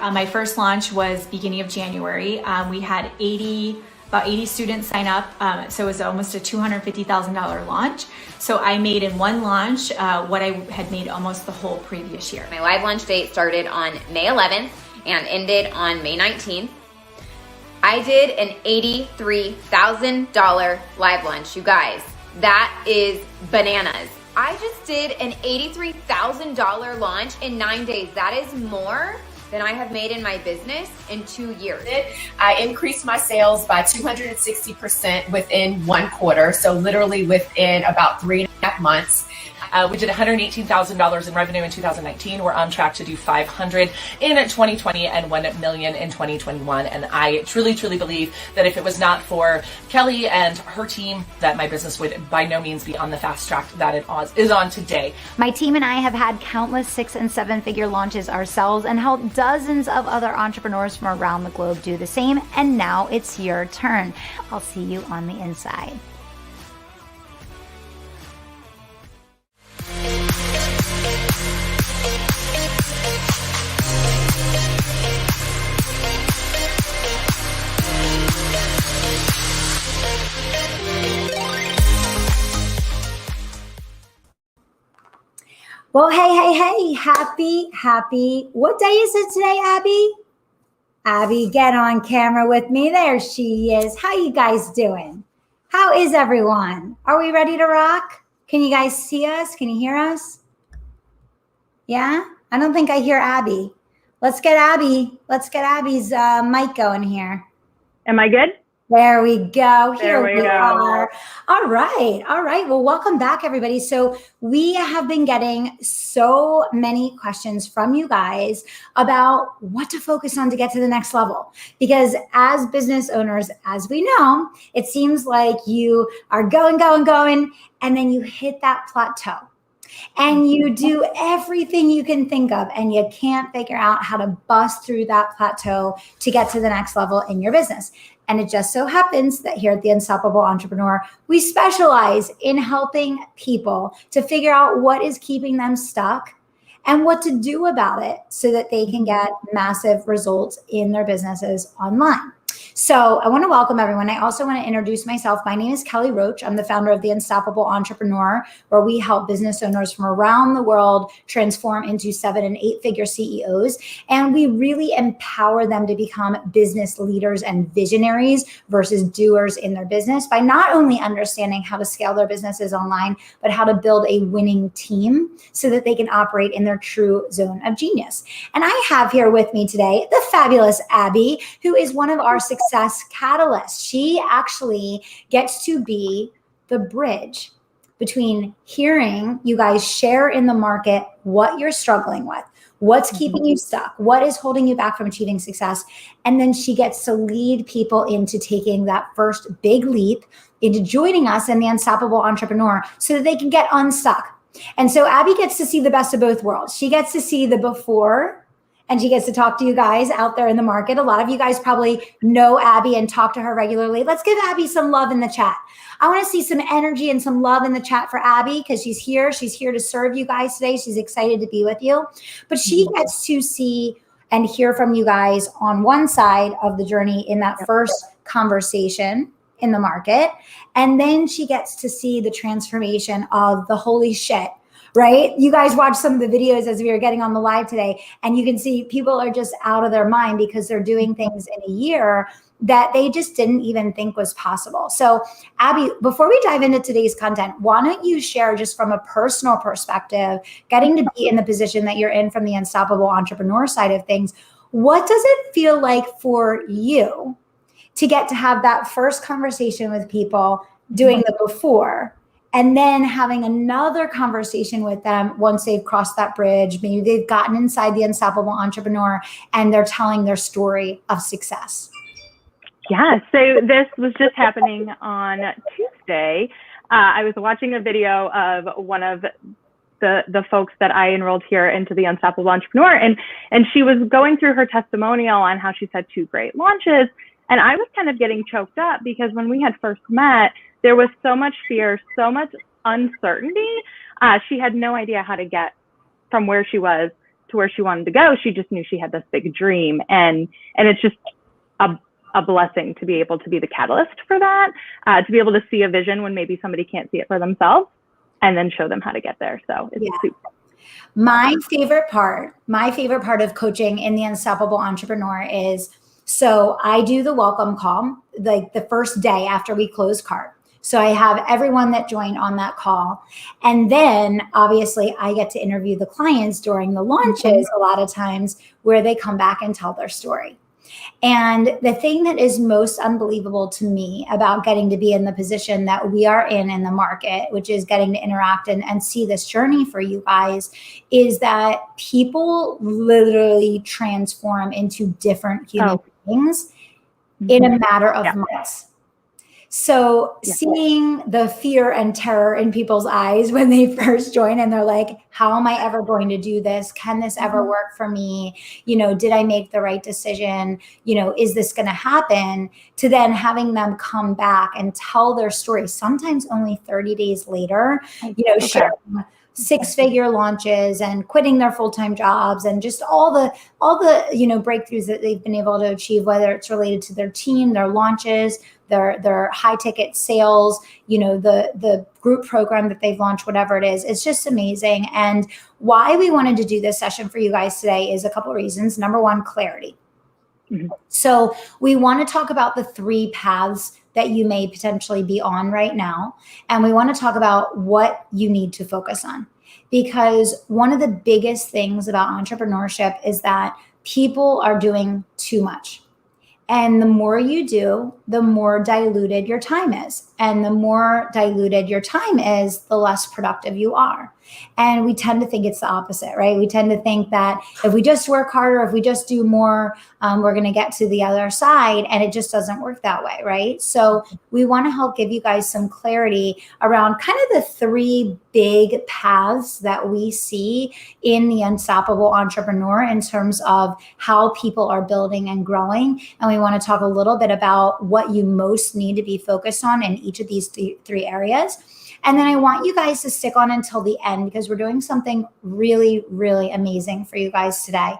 My first launch was beginning of January. We had about 80 students sign up. So it was almost a $250,000 launch. So I made in one launch what I had made almost the whole previous year. My live launch date started on May 11th and ended on May 19th. I did an $83,000 live launch, you guys. That is bananas. I just did an $83,000 launch in 9 days. That is more than I have made in my business in 2 years. I increased my sales by 260% within 1 quarter. So literally within about 3.5 months. We did $118,000 in revenue in 2019. We're on track to do $500 in 2020 and $1 million in 2021. And I truly, truly believe that if it was not for Kelly and her team, that my business would by no means be on the fast track that it is on today. My team and I have had countless 6- and 7-figure launches ourselves and helped dozens of other entrepreneurs from around the globe do the same. And now it's your turn. I'll see you on the inside. Well, hey, happy. What day is it today, Abby? Abby, get on camera with me. There she is. How you guys doing? How is everyone? Are we ready to rock? Can you guys see us? Can you hear us? Yeah? I don't think I hear Abby. Let's get Abby. Let's get Abby's mic going here. Am I good? There we go. Here we go. are. All right. Well, welcome back, everybody. So we have been getting so many questions from you guys about what to focus on to get to the next level. Because as business owners, as we know, it seems like you are going, and then you hit that plateau. And you do everything you can think of, and you can't figure out how to bust through that plateau to get to the next level in your business. And it just so happens that here at the Unstoppable Entrepreneur, we specialize in helping people to figure out what is keeping them stuck and what to do about it so that they can get massive results in their businesses online. So I want to welcome everyone. I also want to introduce myself. My name is Kelly Roach. I'm the founder of the Unstoppable Entrepreneur, where we help business owners from around the world transform into 7- and 8-figure CEOs. And we really empower them to become business leaders and visionaries versus doers in their business by not only understanding how to scale their businesses online, but how to build a winning team so that they can operate in their true zone of genius. And I have here with me today the fabulous Abby, who is one of our success catalysts. She actually gets to be the bridge between hearing you guys share in the market what you're struggling with, what's keeping you stuck, what is holding you back from achieving success. And then she gets to lead people into taking that first big leap into joining us in the Unstoppable Entrepreneur so that they can get unstuck. And so Abby gets to see the best of both worlds. She gets to see the before, and she gets to talk to you guys out there in the market. A lot of you guys probably know Abby and talk to her regularly. Let's give Abby some love in the chat. I want to see some energy and some love in the chat for Abby because she's here. She's here to serve you guys today. She's excited to be with you. But she gets to see and hear from you guys on one side of the journey in that first conversation in the market. And then she gets to see the transformation of the holy shit. Right? You guys watched some of the videos as we were getting on the live today, and you can see people are just out of their mind because they're doing things in a year that they just didn't even think was possible. So Abby, before we dive into today's content, why don't you share just from a personal perspective, getting to be in the position that you're in from the Unstoppable Entrepreneur side of things, what does it feel like for you to get to have that first conversation with people doing the before, and then having another conversation with them once they've crossed that bridge, maybe they've gotten inside the Unstoppable Entrepreneur and they're telling their story of success? Yeah, so this was just happening on Tuesday. I was watching a video of one of the folks that I enrolled here into the Unstoppable Entrepreneur, and she was going through her testimonial on how she's had 2 great launches. And I was kind of getting choked up because when we had first met, there was so much fear, so much uncertainty. She had no idea how to get from where she was to where she wanted to go. She just knew she had this big dream, and it's just a blessing to be able to be the catalyst for that, to be able to see a vision when maybe somebody can't see it for themselves, and then show them how to get there. So it's super. My favorite part of coaching in the Unstoppable Entrepreneur is, so I do the welcome call, like the first day after we close cart. So I have everyone that joined on that call. And then obviously I get to interview the clients during the launches a lot of times, where they come back and tell their story. And the thing that is most unbelievable to me about getting to be in the position that we are in the market, which is getting to interact and see this journey for you guys, is that people literally transform into different human beings in a matter of months. So seeing the fear and terror in people's eyes when they first join, and they're like, how am I ever going to do this? Can this ever work for me? You know, did I make the right decision? You know, is this going to happen? To then having them come back and tell their story, sometimes only 30 days later, you know, sharing 6-figure launches and quitting their full-time jobs, and just all the, you know, breakthroughs that they've been able to achieve, whether it's related to their team, their launches, their high ticket sales, you know, the group program that they've launched, whatever it is. It's just amazing. And why we wanted to do this session for you guys today is a couple of reasons. Number one, clarity. So we want to talk about the 3 paths that you may potentially be on right now. And we want to talk about what you need to focus on. Because one of the biggest things about entrepreneurship is that people are doing too much. And the more you do, the more diluted your time is. And the more diluted your time is, the less productive you are. And we tend to think it's the opposite, right? We tend to think that if we just work harder, if we just do more, we're going to get to the other side. And it just doesn't work that way, right? So we want to help give you guys some clarity around kind of the 3 big paths that we see in the Unstoppable Entrepreneur in terms of how people are building and growing. And we want to talk a little bit about what you most need to be focused on in each of these 3 areas. And then I want you guys to stick on until the end, because we're doing something really, really amazing for you guys today.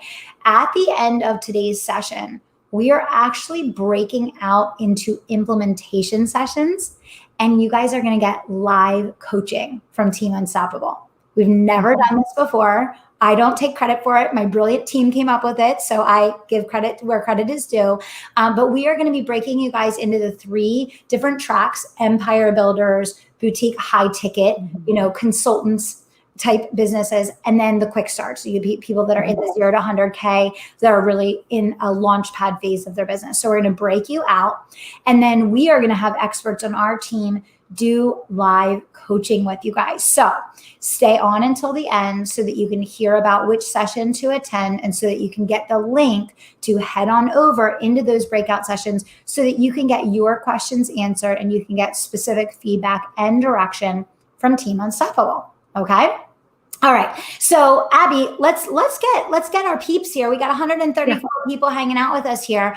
At the end of today's session, we are actually breaking out into implementation sessions, and you guys are going to get live coaching from Team Unstoppable. We've never done this before. I don't take credit for it. My brilliant team came up with it, so I give credit where credit is due. But we are going to be breaking you guys into the 3 different tracks: empire builders, boutique high ticket, you know, consultants type businesses, and then the quick starts. So you people that are in the 0 to 100K that are really in a launch pad phase of their business. So we're going to break you out, and then we are going to have experts on our team do live coaching with you guys. So stay on until the end so that you can hear about which session to attend, and so that you can get the link to head on over into those breakout sessions so that you can get your questions answered and you can get specific feedback and direction from Team Unstoppable. Okay? All right. So Abby, let's get our peeps here. We got 134 people hanging out with us here.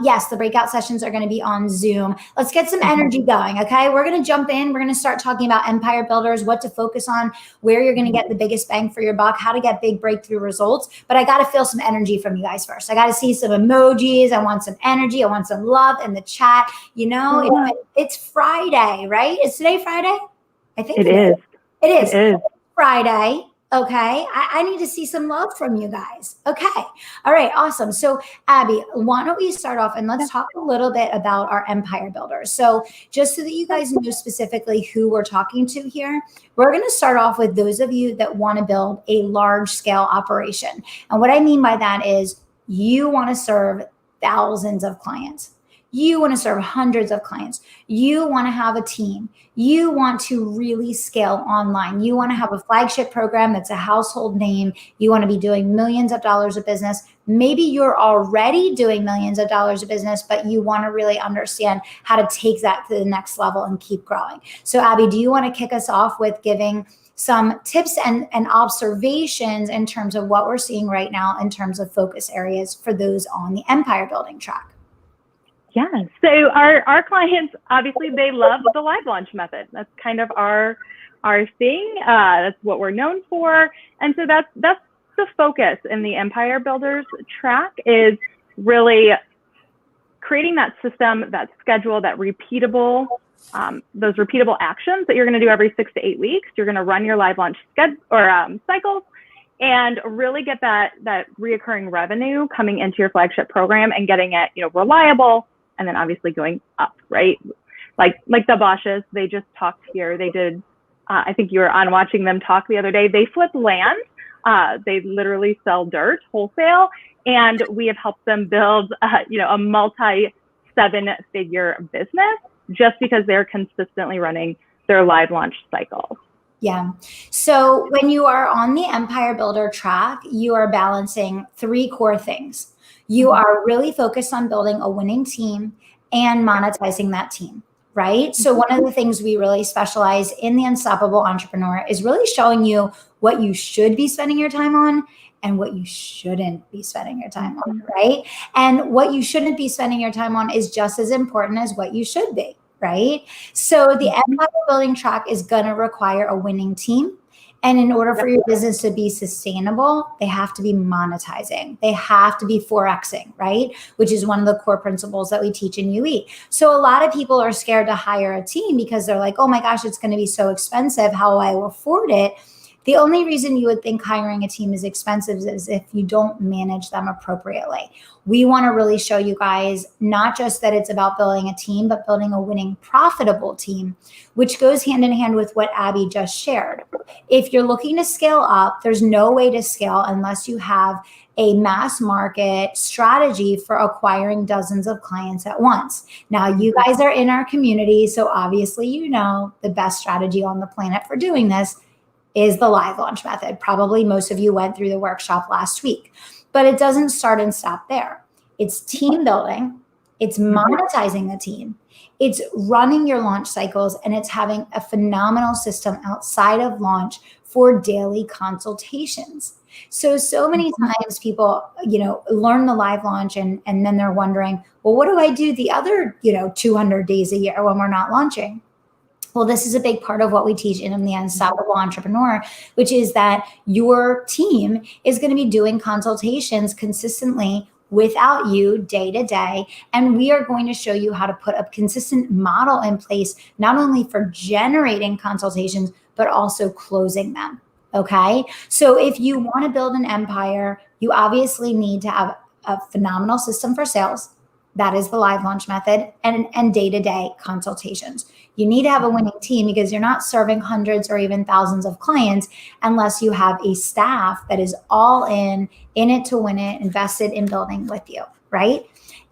Yes, the breakout sessions are going to be on Zoom. Let's get some energy going. Okay. We're going to jump in. We're going to start talking about empire builders, what to focus on, where you're going to get the biggest bang for your buck, how to get big breakthrough results. But I got to feel some energy from you guys first. I got to see some emojis. I want some energy. I want some love in the chat. You know, it's Friday, right? Is today Friday? I think it is. It is. It is. Friday. Okay. I need to see some love from you guys. Okay. All right. Awesome. So Abby, why don't we start off and let's talk a little bit about our empire builders. So just so that you guys know specifically who we're talking to here, we're going to start off with those of you that want to build a large scale operation. And what I mean by that is you want to serve thousands of clients. You want to serve hundreds of clients. You want to have a team. You want to really scale online. You want to have a flagship program that's a household name. You want to be doing millions of dollars of business. Maybe you're already doing millions of dollars of business, but you want to really understand how to take that to the next level and keep growing. So Abby, do you want to kick us off with giving some tips and observations in terms of what we're seeing right now in terms of focus areas for those on the empire building track? Yeah, so our clients, obviously, they love the live launch method. That's kind of our thing. That's what we're known for. And so that's the focus in the Empire Builders track is really creating that system, that schedule, that repeatable, those repeatable actions that you're going to do every 6 to 8 weeks. You're going to run your live launch cycles and really get that reoccurring revenue coming into your flagship program and getting it, reliable, and then obviously going up, right? Like the Bosches, they just talked here. They did, I think you were on watching them talk the other day. They flip land. They literally sell dirt wholesale, and we have helped them build, a multi-7-figure business just because they're consistently running their live launch cycle. Yeah. So when you are on the Empire Builder track, you are balancing 3 core things. You are really focused on building a winning team and monetizing that team, right? So one of the things we really specialize in the Unstoppable Entrepreneur is really showing you what you should be spending your time on and what you shouldn't be spending your time on, right? And what you shouldn't be spending your time on is just as important as what you should be, right? So the empire building track is going to require a winning team. And in order for your business to be sustainable, they have to be monetizing. They have to be 4Xing, right? Which is one of the core principles that we teach in UE. So a lot of people are scared to hire a team because they're like, oh my gosh, it's going to be so expensive. How will I afford it? The only reason you would think hiring a team is expensive is if you don't manage them appropriately. We want to really show you guys not just that it's about building a team, but building a winning, profitable team, which goes hand in hand with what Abby just shared. If you're looking to scale up, there's no way to scale unless you have a mass market strategy for acquiring dozens of clients at once. Now, you guys are in our community, so obviously you know the best strategy on the planet for doing this is the live launch method. Probably most of you went through the workshop last week, but it doesn't start and stop there. It's team building, it's monetizing the team, it's running your launch cycles, and it's having a phenomenal system outside of launch for daily consultations. So many times people, learn the live launch and then they're wondering, well, what do I do the other, 200 days a year when we're not launching? Well, this is a big part of what we teach in the Unstoppable Entrepreneur, which is that your team is going to be doing consultations consistently without you day to day. And we are going to show you how to put a consistent model in place, not only for generating consultations, but also closing them. Okay. So if you want to build an empire, you obviously need to have a phenomenal system for sales. That is the live launch method, and day-to-day consultations. You need to have a winning team because you're not serving hundreds or even thousands of clients unless you have a staff that is all in it to win it, invested in building with you, right?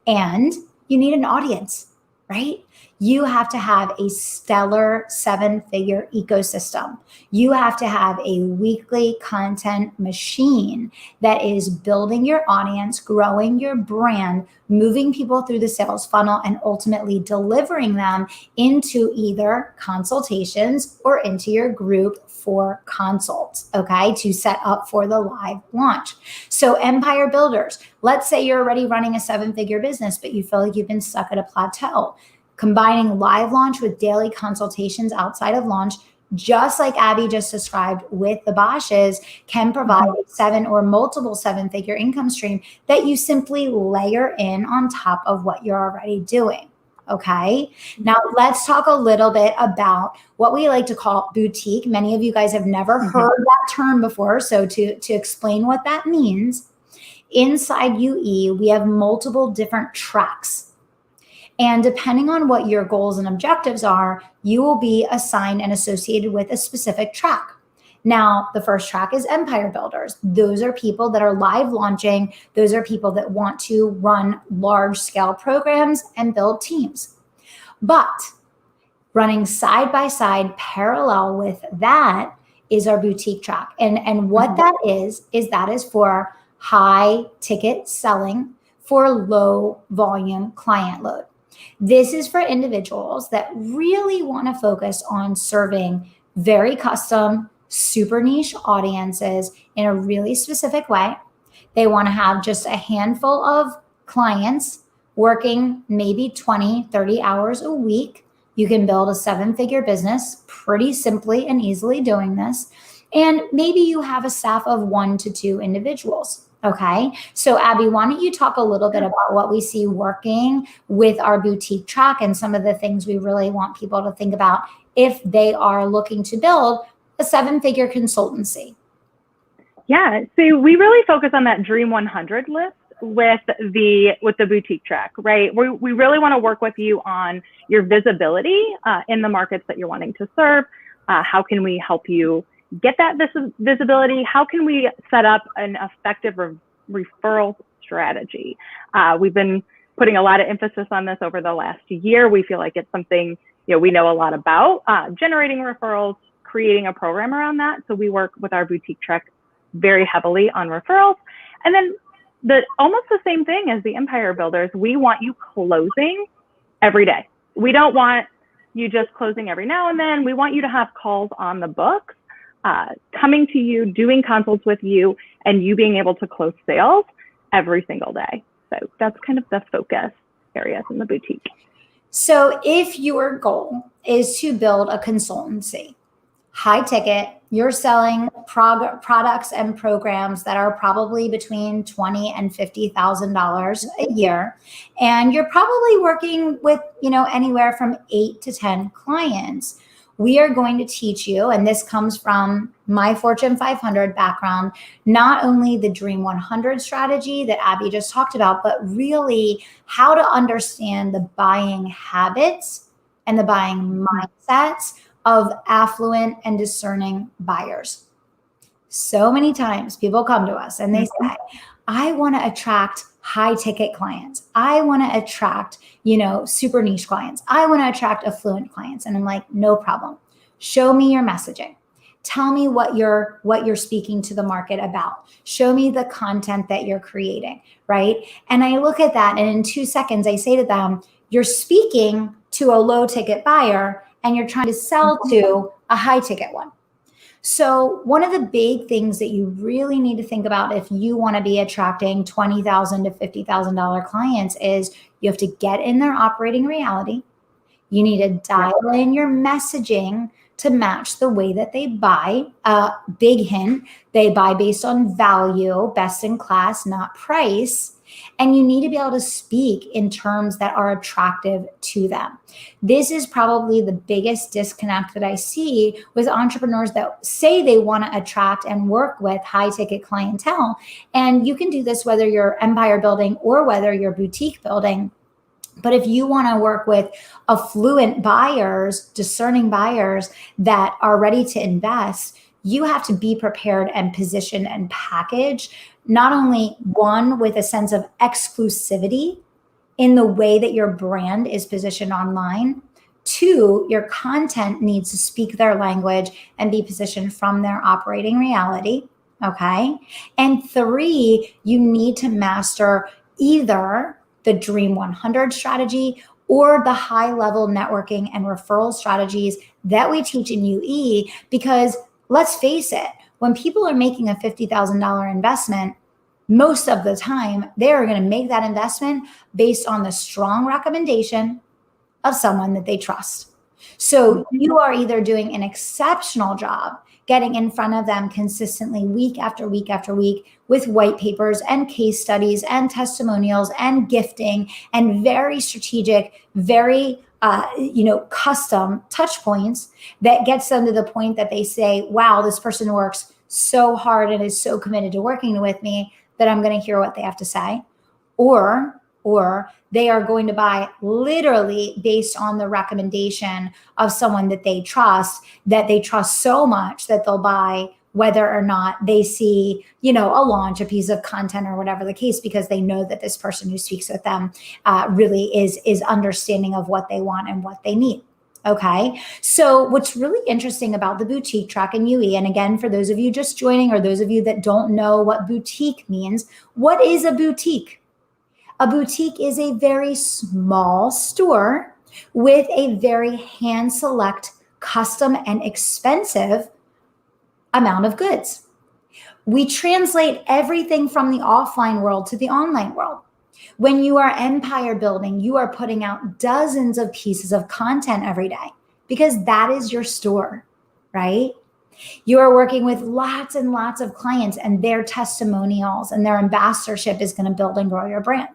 And you need an audience, right? You have to have a stellar 7-figure ecosystem. You have to have a weekly content machine that is building your audience, growing your brand, moving people through the sales funnel, and ultimately delivering them into either consultations or into your group for consults, okay, to set up for the live launch. So empire builders, let's say you're already running a 7-figure business, but you feel like you've been stuck at a plateau. Combining live launch with daily consultations outside of launch, just like Abby just described with the Bosches, can provide a 7 or multiple 7-figure income stream that you simply layer in on top of what you're already doing. Okay. Now let's talk a little bit about what we like to call boutique. Many of you guys have never heard that term before. So to explain what that means, inside UE, we have multiple different tracks. And depending on what your goals and objectives are, you will be assigned and associated with a specific track. Now, the first track is empire builders. Those are people that are live launching. Those are people that want to run large scale programs and build teams. But running side by side parallel with that is our boutique track. And what that is that is for high ticket selling for low volume client load. This is for individuals that really want to focus on serving very custom, super niche audiences in a really specific way. They want to have just a handful of clients working maybe 20, 30 hours a week. You can build a 7-figure business pretty simply and easily doing this. And maybe you have a staff of 1 to 2 individuals. Okay. So Abby, why don't you talk a little bit about what we see working with our boutique track and some of the things we really want people to think about if they are looking to build a 7-figure consultancy? Yeah, so we really focus on that Dream 100 list with the boutique track, right? We really want to work with you on your visibility in the markets that you're wanting to serve. How can we help you get that visibility? How can we set up an effective referral strategy? We've been putting a lot of emphasis on this over the last year. We feel like it's something we know a lot about, generating referrals, creating a program around that. So we work with our boutique track very heavily on referrals. And then almost the same thing as the Empire Builders, we want you closing every day. We don't want you just closing every now and then. We want you to have calls on the books, coming to you, doing consults with you, and you being able to close sales every single day. So that's kind of the focus areas in the boutique. So if your goal is to build a consultancy, high ticket, you're selling products and programs that are probably between $20,000 and $50,000 a year, and you're probably working with anywhere from 8 to 10 clients. We are going to teach you, and this comes from my Fortune 500 background, not only the Dream 100 strategy that Abby just talked about, but really how to understand the buying habits and the buying mindsets of affluent and discerning buyers. So many times people come to us and they say, I want to attract high ticket clients. I want to attract, super niche clients. I want to attract affluent clients. And I'm like, no problem. Show me your messaging. Tell me what you're speaking to the market about. Show me the content that you're creating, right? And I look at that, and in 2 seconds, I say to them, you're speaking to a low ticket buyer and you're trying to sell to a high ticket one. So one of the big things that you really need to think about if you want to be attracting $20,000 to $50,000 clients is you have to get in their operating reality. You need to dial in your messaging to match the way that they buy. Big hint, they buy based on value, best in class, not price. And you need to be able to speak in terms that are attractive to them. This is probably the biggest disconnect that I see with entrepreneurs that say they want to attract and work with high ticket clientele. And you can do this whether you're empire building or whether you're boutique building. But if you want to work with affluent buyers, discerning buyers that are ready to invest, you have to be prepared and positioned and packaged, not only one with a sense of exclusivity in the way that your brand is positioned online. 2, your content needs to speak their language and be positioned from their operating reality. Okay. And 3, you need to master either the Dream 100 strategy or the high level networking and referral strategies that we teach in UE, because let's face it, when people are making a $50,000 investment, most of the time, they are going to make that investment based on the strong recommendation of someone that they trust. So you are either doing an exceptional job getting in front of them consistently week after week after week with white papers and case studies and testimonials and gifting and very strategic, very custom touch points that gets them to the point that they say, wow, this person works so hard and is so committed to working with me that I'm going to hear what they have to say. Or they are going to buy literally based on the recommendation of someone that they trust so much that they'll buy whether or not they see, a launch, a piece of content or whatever the case, because they know that this person who speaks with them really is understanding of what they want and what they need. Okay. So what's really interesting about the boutique track in UE, and again, for those of you just joining or those of you that don't know what boutique means, what is a boutique? A boutique is a very small store with a very hand select, custom and expensive amount of goods. We translate everything from the offline world to the online world. When you are empire building, you are putting out dozens of pieces of content every day because that is your store, right? You are working with lots and lots of clients, and their testimonials and their ambassadorship is going to build and grow your brand.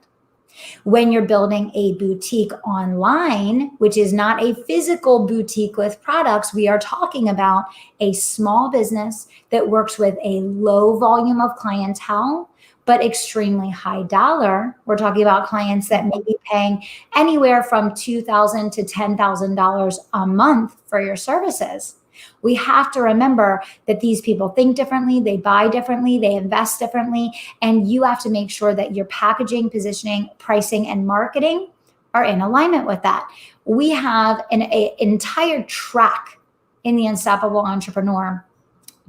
When you're building a boutique online, which is not a physical boutique with products, we are talking about a small business that works with a low volume of clientele, but extremely high dollar. We're talking about clients that may be paying anywhere from $2,000 to $10,000 a month for your services. We have to remember that these people think differently, they buy differently, they invest differently, and you have to make sure that your packaging, positioning, pricing, and marketing are in alignment with that. We have an entire track in the Unstoppable Entrepreneur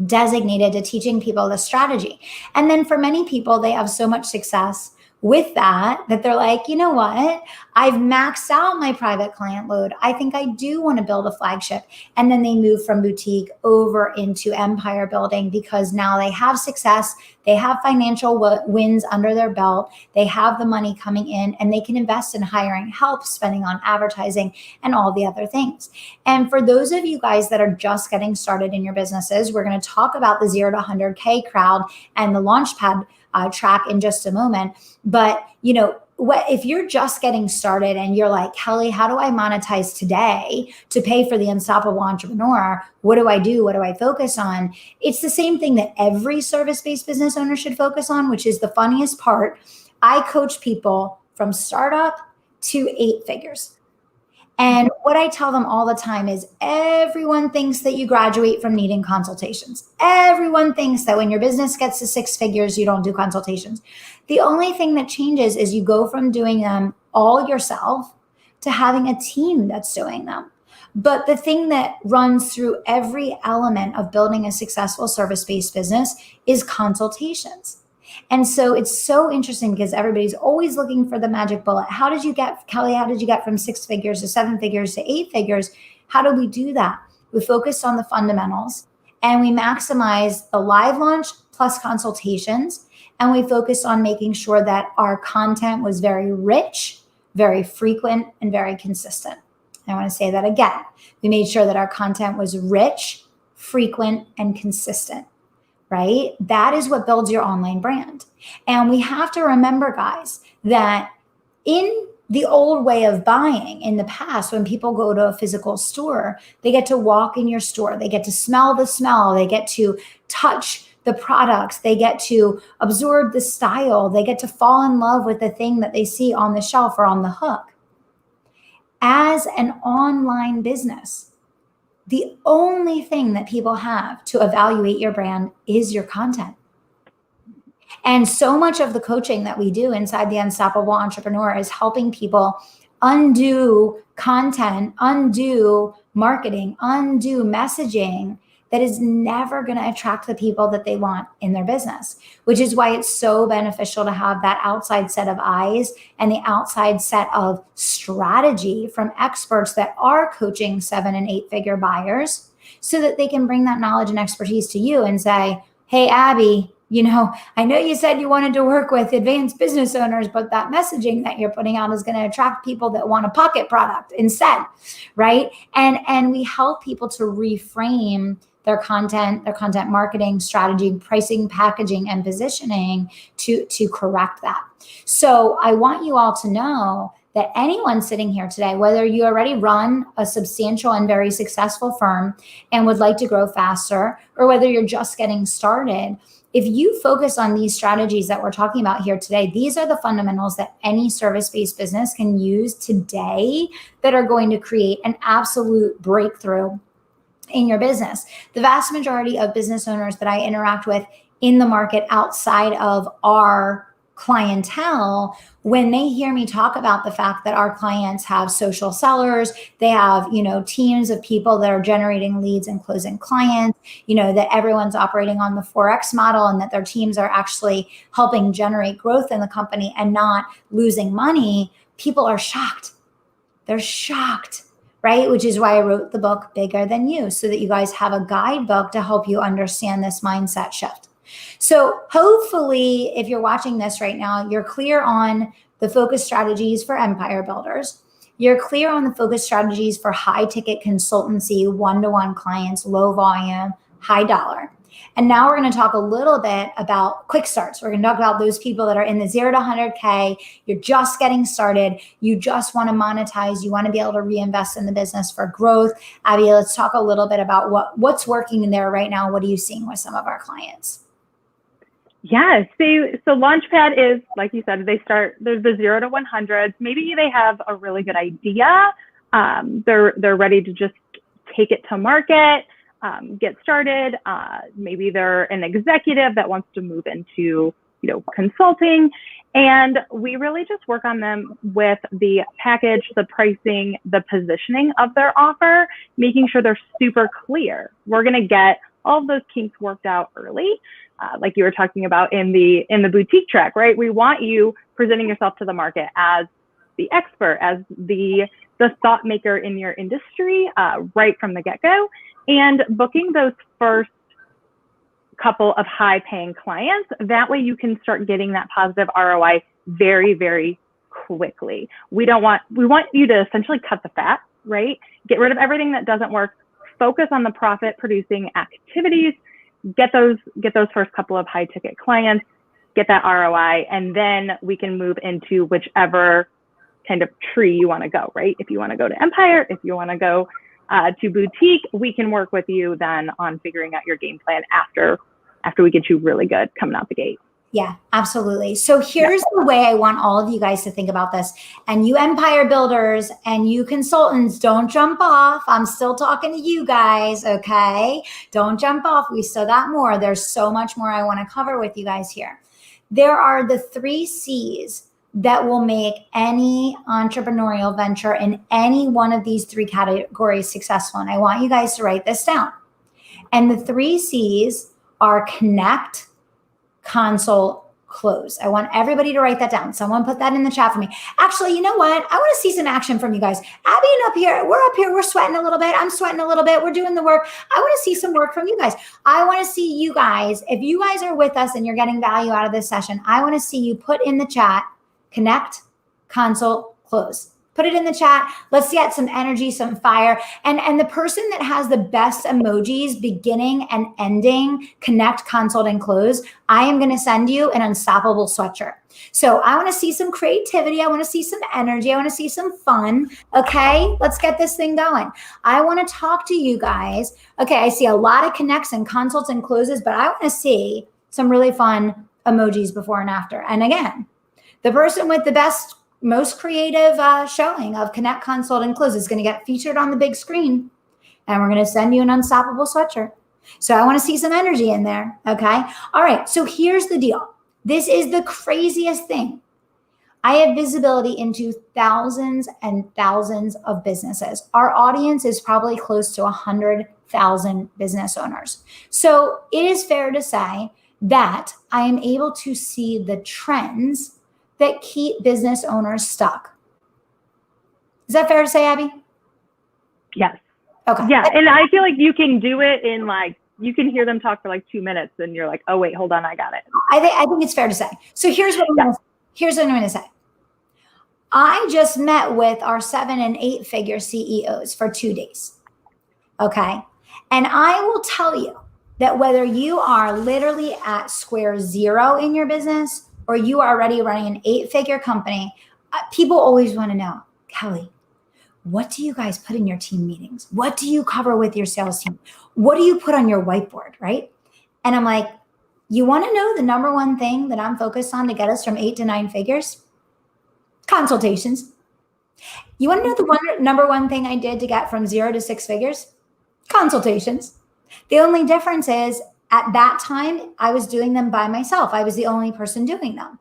designated to teaching people the strategy. And then for many people, they have so much success with that they're like, you know what? I've maxed out my private client load. I think I do want to build a flagship. And then they move from boutique over into empire building because now they have success. They have financial wins under their belt. They have the money coming in, and they can invest in hiring help, spending on advertising, and all the other things. And for those of you guys that are just getting started in your businesses, we're going to talk about the 0 to 100K crowd and the Launchpad track in just a moment. But if you're just getting started and you're like, Kelly, how do I monetize today to pay for the Unstoppable Entrepreneur? What do I do? What do I focus on? It's the same thing that every service-based business owner should focus on, which is the funniest part. I coach people from startup to 8 figures. And what I tell them all the time is everyone thinks that you graduate from needing consultations. Everyone thinks that when your business gets to 6 figures, you don't do consultations. The only thing that changes is you go from doing them all yourself to having a team that's doing them. But the thing that runs through every element of building a successful service-based business is consultations. And so it's so interesting because everybody's always looking for the magic bullet. How did you get, Kelly, how did you get from 6 figures to 7 figures to 8 figures? How do we do that? We focused on the fundamentals, and we maximize the live launch plus consultations. And we focused on making sure that our content was very rich, very frequent, and very consistent. I want to say that again. We made sure that our content was rich, frequent, and consistent. Right? That is what builds your online brand. And we have to remember, guys, that in the old way of buying in the past, when people go to a physical store, they get to walk in your store, they get to smell the smell, they get to touch the products, they get to absorb the style, they get to fall in love with the thing that they see on the shelf or on the hook. As an online business, the only thing that people have to evaluate your brand is your content. And so much of the coaching that we do inside the Unstoppable Entrepreneur is helping people undo content, undo marketing, undo messaging that is never going to attract the people that they want in their business, which is why it's so beneficial to have that outside set of eyes and the outside set of strategy from experts that are coaching 7 and 8 figure buyers so that they can bring that knowledge and expertise to you and say, hey, Abby, I know you said you wanted to work with advanced business owners, but that messaging that you're putting out is going to attract people that want a pocket product instead, right? And we help people to reframe their content marketing strategy, pricing, packaging, and positioning to correct that. So I want you all to know that anyone sitting here today, whether you already run a substantial and very successful firm and would like to grow faster, or whether you're just getting started, if you focus on these strategies that we're talking about here today, these are the fundamentals that any service-based business can use today that are going to create an absolute breakthrough in your business. The vast majority of business owners that I interact with in the market outside of our clientele, when they hear me talk about the fact that our clients have social sellers, they have, teams of people that are generating leads and closing clients, that everyone's operating on the 4X model and that their teams are actually helping generate growth in the company and not losing money, people are shocked. They're shocked. Right? Which is why I wrote the book Bigger Than You, so that you guys have a guidebook to help you understand this mindset shift. So hopefully, if you're watching this right now, you're clear on the focus strategies for empire builders. You're clear on the focus strategies for high ticket consultancy, one-to-one clients, low volume, high dollar. And now we're going to talk a little bit about quick starts. We're going to talk about those people that are in the 0 to 100K. You're just getting started. You just want to monetize. You want to be able to reinvest in the business for growth. Abby, let's talk a little bit about what's working in there right now. What are you seeing with some of our clients? Yeah, so Launchpad is, like you said, there's the 0 to 100s. Maybe they have a really good idea. They're ready to just take it to market, get started. Maybe they're an executive that wants to move into, consulting. And we really just work on them with the package, the pricing, the positioning of their offer, making sure they're super clear. We're going to get all of those kinks worked out early. Like you were talking about in the boutique track, right? We want you presenting yourself to the market as the expert, as the thought maker in your industry, right from the get-go, and booking those first couple of high-paying clients. That way you can start getting that positive ROI very, very quickly. We want you to essentially cut the fat, right? Get rid of everything that doesn't work, focus on the profit-producing activities, get those first couple of high ticket clients, get that ROI, and then we can move into whichever kind of tree you want to go, right? If you want to go to Empire, if you want to go to boutique, we can work with you then on figuring out your game plan after we get you really good coming out the gate. Yeah, absolutely. So here's the way I want all of you guys to think about this. And you empire builders and you consultants, don't jump off. I'm still talking to you guys, okay? Don't jump off. We still got more. There's so much more I want to cover with you guys here. There are the 3 C's that will make any entrepreneurial venture in any one of these 3 categories successful. And I want you guys to write this down. And the 3 C's are connect, consult, close. I want everybody to write that down. Someone put that in the chat for me. Actually, you know what? I want to see some action from you guys. Abby and up here, we're sweating a little bit. I'm sweating a little bit. We're doing the work. I want to see some work from you guys. I want to see you guys. If you guys are with us and you're getting value out of this session, I want to see you put in the chat, connect, consult, close. Put it in the chat. Let's get some energy, some fire. And the person that has the best emojis beginning and ending, connect, consult, and close, I am going to send you an unstoppable sweatshirt. So I want to see some creativity. I want to see some energy. I want to see some fun. Okay, let's get this thing going. I want to talk to you guys. Okay, I see a lot of connects and consults and closes, but I want to see some really fun emojis before and after. And again, the person with the best, most creative showing of connect, consult, and close is going to get featured on the big screen, and we're going to send you an unstoppable sweatshirt. So I want to see some energy in there. Okay. All right. So here's the deal. This is the craziest thing. I have visibility into thousands and thousands of businesses. Our audience is probably close to 100,000 business owners. So it is fair to say that I am able to see the trends that keep business owners stuck. Is that fair to say, Abby? Yes. Okay. Yeah, and I feel like you can do it in you can hear them talk for 2 minutes and you're like, oh wait, hold on, I got it. I think it's fair to say. So here's what I'm going to say. I just met with our 7 and 8 figure CEOs for 2 days. Okay. And I will tell you that whether you are literally at square 0 in your business or you are already running an 8-figure company, people always want to know, Kelly, what do you guys put in your team meetings? What do you cover with your sales team? What do you put on your whiteboard, right? And I'm like, you want to know the number one thing that I'm focused on to get us from 8 to 9 figures? Consultations. You want to know the number one thing I did to get from 0 to 6 figures? Consultations. The only difference is, at that time, I was doing them by myself. I was the only person doing them.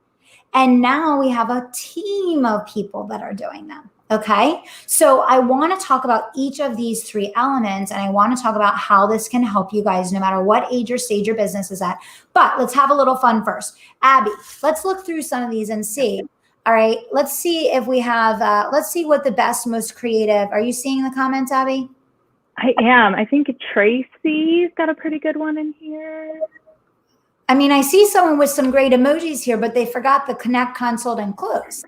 And now we have a team of people that are doing them. Okay. So I want to talk about each of these 3 elements, and I want to talk about how this can help you guys no matter what age or stage your business is at. But let's have a little fun first. Abby, let's look through some of these and see. All right. Let's see if we have, let's see what the best, most creative. Are you seeing the comments, Abby? I am. I think Tracy's got a pretty good one in here. I mean, I see someone with some great emojis here, but they forgot the connect, consult, and close.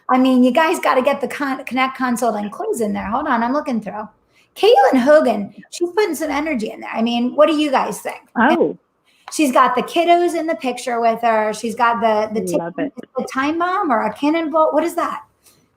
I mean, you guys got to get the connect, consult, and close in there. Hold on, I'm looking through. Caitlin Hogan, she's putting some energy in there. I mean, what do you guys think? Oh, She's got the kiddos in the picture with her. She's got love it. the time bomb or a cannonball. What is that?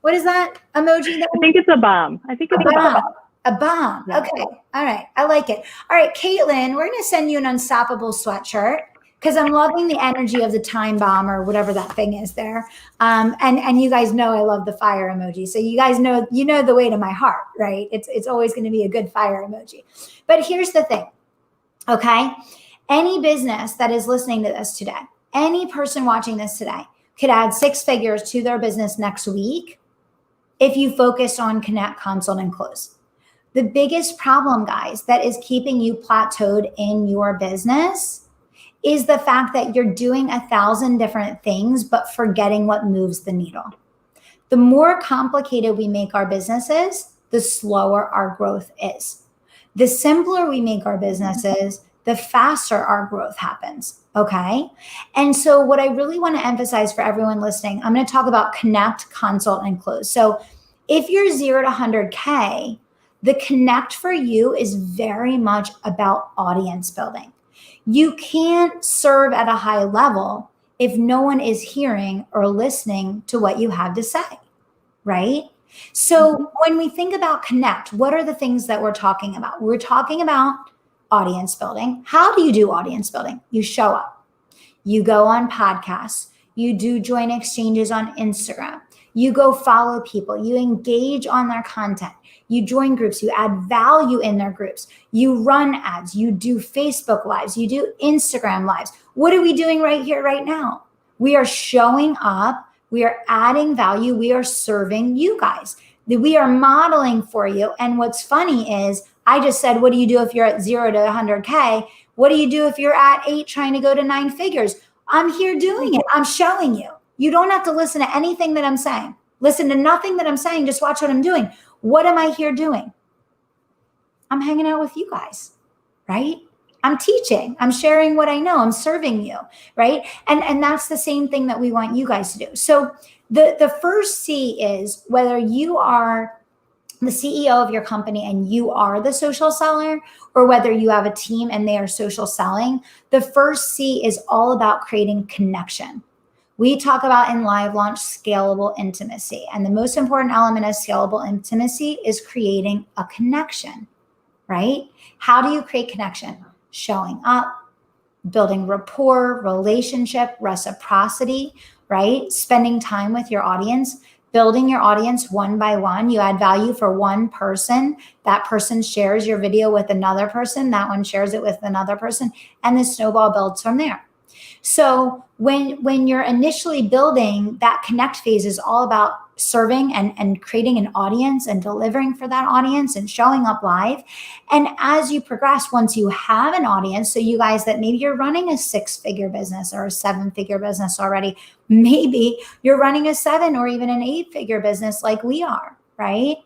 What is that emoji? I think it's a bomb. I think it's a bomb. A bomb. Yeah. Okay. All right. I like it. All right, Caitlin, we're going to send you an unstoppable sweatshirt because I'm loving the energy of the time bomb or whatever that thing is there. And you guys know I love the fire emoji. So you guys know, the way to my heart, right? It's always going to be a good fire emoji. But here's the thing. Okay. Any business that is listening to this today, any person watching this today could add 6 figures to their business next week if you focus on connect, consult, and close. The biggest problem, guys, that is keeping you plateaued in your business is the fact that you're doing 1,000 different things, but forgetting what moves the needle. The more complicated we make our businesses, the slower our growth is. The simpler we make our businesses, the faster our growth happens. Okay. And so what I really want to emphasize for everyone listening, I'm going to talk about connect, consult, and close. So if you're 0 to 100K, the connect for you is very much about audience building. You can't serve at a high level if no one is hearing or listening to what you have to say, right? So when we think about connect, what are the things that we're talking about? We're talking about audience building. How do you do audience building? You show up. You go on podcasts. You do join exchanges on Instagram. You go follow people. You engage on their content. You join groups. You add value in their groups. You run ads. You do Facebook lives. You do Instagram lives. What are we doing right here, right now? We are showing up. We are adding value. We are serving you guys. We are modeling for you. And what's funny is I just said, what do you do if you're at 0 to 100K? What do you do if you're at 8 trying to go to 9 figures? I'm here doing it. I'm showing you. You don't have to listen to anything that I'm saying. Listen to nothing that I'm saying. Just watch what I'm doing. What am I here doing? I'm hanging out with you guys, right? I'm teaching. I'm sharing what I know. I'm serving you, right? And that's the same thing that we want you guys to do. So the first C is whether you are the CEO of your company and you are the social seller, or whether you have a team and they are social selling, the first C is all about creating connection. We talk about in live launch scalable intimacy. And the most important element of scalable intimacy is creating a connection, right? How do you create connection? Showing up, building rapport, relationship, reciprocity, right? Spending time with your audience, building your audience one by one. You add value for one person. That person shares your video with another person. That one shares it with another person. And the snowball builds from there. So when you're initially building, that connect phase is all about serving and creating an audience and delivering for that audience and showing up live. And as you progress, once you have an audience, so you guys that maybe you're running a 6-figure business or a 7-figure business already, maybe you're running a 7 or even an 8-figure business like we are, right?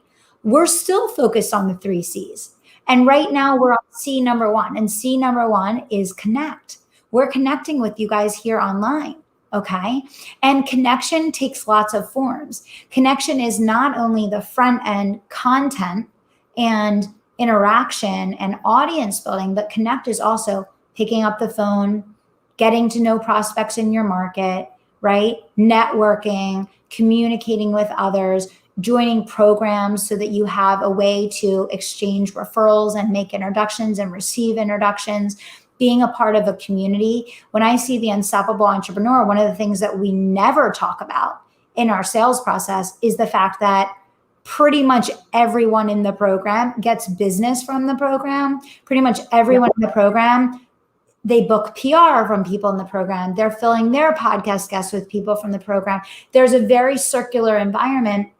We're still focused on the 3 C's. And right now we're on C number 1, and C number 1 is connect. We're connecting with you guys here online, okay? And connection takes lots of forms. Connection is not only the front end content and interaction and audience building, but connect is also picking up the phone, getting to know prospects in your market, right? Networking, communicating with others, joining programs so that you have a way to exchange referrals and make introductions and receive introductions, being a part of a community. When I see the Unstoppable Entrepreneur, one of the things that we never talk about in our sales process is the fact that pretty much everyone in the program gets business from the program. Pretty much everyone in the program, they book PR from people in the program. They're filling their podcast guests with people from the program. There's a very circular environment,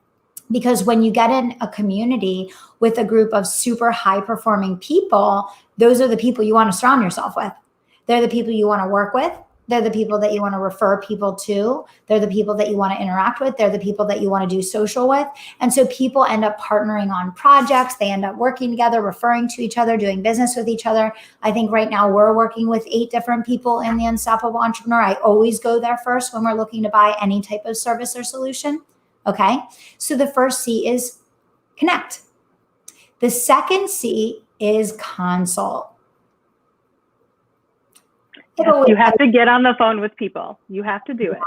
because when you get in a community with a group of super high performing people, those are the people you want to surround yourself with. They're the people you want to work with. They're the people that you want to refer people to. They're the people that you want to interact with. They're the people that you want to do social with. And so people end up partnering on projects. They end up working together, referring to each other, doing business with each other. I think right now we're working with 8 different people in the Unstoppable Entrepreneur. I always go there first when we're looking to buy any type of service or solution. Okay. So the first C is connect. The second C is consult. Yes, you have to get on the phone with people. You have to do it.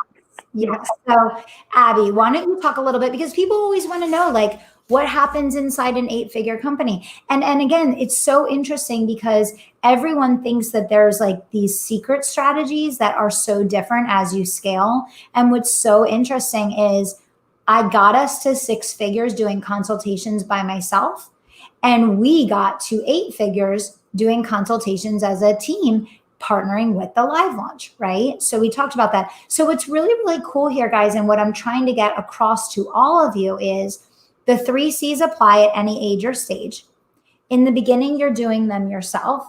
Yes. So, Abby, why don't you talk a little bit, because people always want to know, like, what happens inside an 8-figure company. And again, it's so interesting because everyone thinks that there's like these secret strategies that are so different as you scale. And what's so interesting is I got us to 6 figures doing consultations by myself, and we got to 8 figures doing consultations as a team, partnering with the live launch, right? So we talked about that. So what's really, really cool here, guys, and what I'm trying to get across to all of you is the 3 C's apply at any age or stage. In the beginning, you're doing them yourself.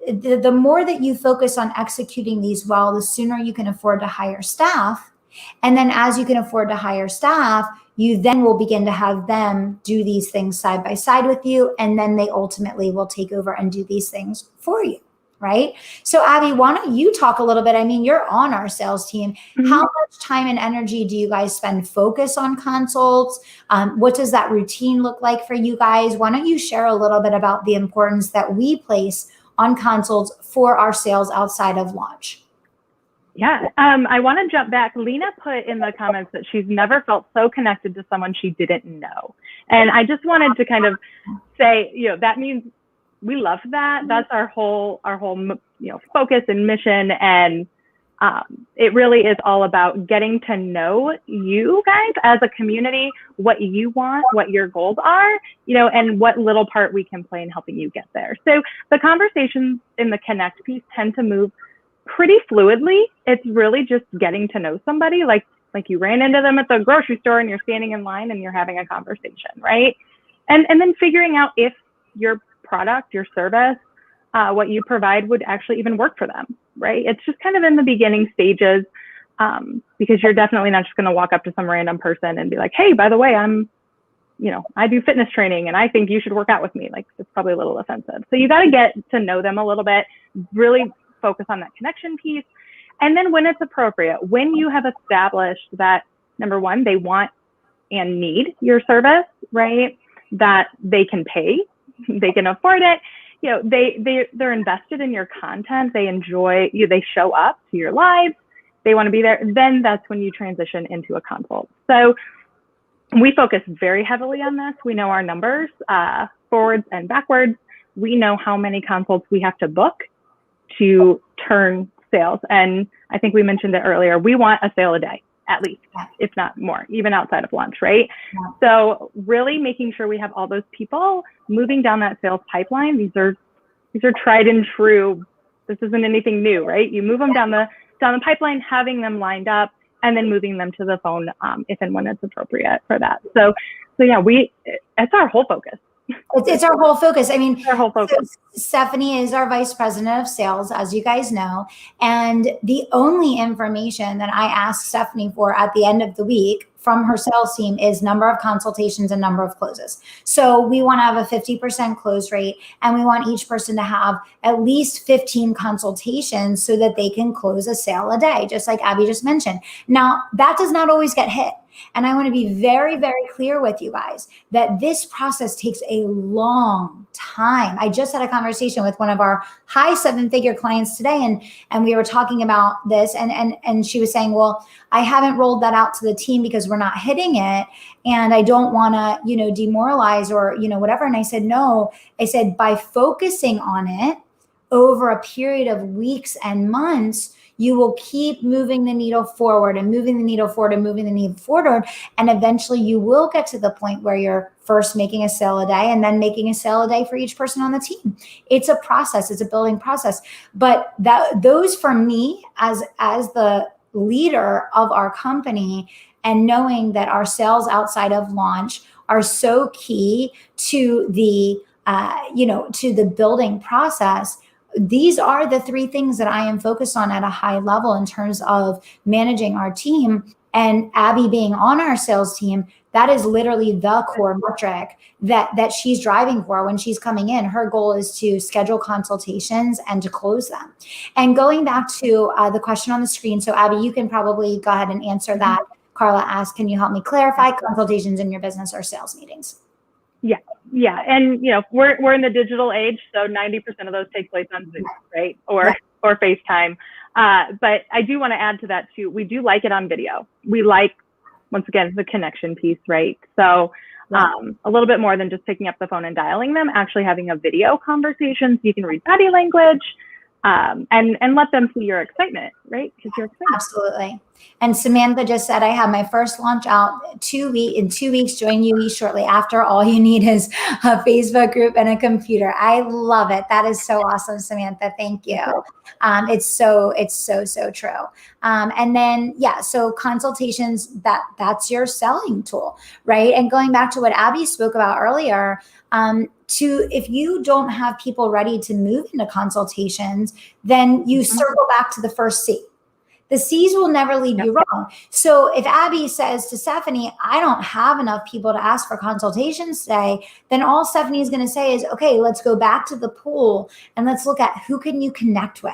The more that you focus on executing these well, the sooner you can afford to hire staff. And then as you can afford to hire staff, you then will begin to have them do these things side by side with you. And then they ultimately will take over and do these things for you. Right? So Abby, why don't you talk a little bit? I mean, you're on our sales team. Mm-hmm. How much time and energy do you guys spend focus on consults? What does that routine look like for you guys? Why don't you share a little bit about the importance that we place on consults for our sales outside of launch? Yeah, I want to jump back. Lena put in the comments that she's never felt so connected to someone she didn't know. And I just wanted to kind of say, that means we love that. That's our whole, focus and mission. And it really is all about getting to know you guys as a community, what you want, what your goals are, and what little part we can play in helping you get there. So the conversations in the connect piece tend to move pretty fluidly. It's really just getting to know somebody, like you ran into them at the grocery store and you're standing in line and you're having a conversation, right? And then figuring out if your product, your service, what you provide would actually even work for them, right? It's just kind of in the beginning stages, because you're definitely not just going to walk up to some random person and be like, hey, by the way, I do fitness training and I think you should work out with me. Like, it's probably a little offensive. So you got to get to know them a little bit, really focus on that connection piece. And then when it's appropriate, when you have established that, number one, they want and need your service, right? That they can pay, they can afford it, they're invested in your content, they enjoy you, they show up to your lives, they want to be there, then that's when you transition into a consult. So we focus very heavily on this. We know our numbers, forwards and backwards. We know how many consults we have to book to turn sales. And I think we mentioned it earlier, we want a sale a day, at least, if not more, even outside of lunch, right? Yeah. So really making sure we have all those people moving down that sales pipeline. These are tried and true. This isn't anything new, right? You move them down the pipeline, having them lined up, and then moving them to the phone if and when it's appropriate for that. So yeah, it's our whole focus. It's our whole focus. I mean, our whole focus. So Stephanie is our vice president of sales, as you guys know. And the only information that I ask Stephanie for at the end of the week from her sales team is number of consultations and number of closes. So we want to have a 50% close rate, and we want each person to have at least 15 consultations so that they can close a sale a day, just like Abby just mentioned. Now, that does not always get hit. And I want to be very, very clear with you guys that this process takes a long time. I just had a conversation with one of our high 7-figure clients today, and we were talking about this, and she was saying, well, I haven't rolled that out to the team because we're not hitting it, and I don't want to, demoralize or, whatever. And I said, no, I said, by focusing on it over a period of weeks and months, you will keep moving the needle forward and moving the needle forward and moving the needle forward. And eventually you will get to the point where you're first making a sale a day and then making a sale a day for each person on the team. It's a process. It's a building process. But those for me as the leader of our company, and knowing that our sales outside of launch are so key to the, to the building process. These are the 3 things that I am focused on at a high level in terms of managing our team. And Abby being on our sales team, that is literally the core metric that she's driving for when she's coming in. Her goal is to schedule consultations and to close them. And going back to the question on the screen, so Abby, you can probably go ahead and answer that. Carla asked, can you help me clarify consultations in your business or sales meetings? Yeah. Yeah, and we're in the digital age, so 90% of those take place on Zoom, right, or FaceTime. But I do want to add to that too. We do like it on video. We like, once again, the connection piece, right? So a little bit more than just picking up the phone and dialing them, actually having a video conversation so you can read body language, and let them see your excitement, right? Because you're excited. Absolutely. And Samantha just said, I have my first launch out in 2 weeks, join UE shortly after. All you need is a Facebook group and a computer. I love it. That is so awesome, Samantha. Thank you. It's so true. And then, so consultations, that's your selling tool, right? And going back to what Abby spoke about earlier, if you don't have people ready to move into consultations, then you circle back to the first C. The C's will never lead you wrong. So if Abby says to Stephanie, I don't have enough people to ask for consultations today, then all Stephanie is going to say is, okay, let's go back to the pool and let's look at who can you connect with?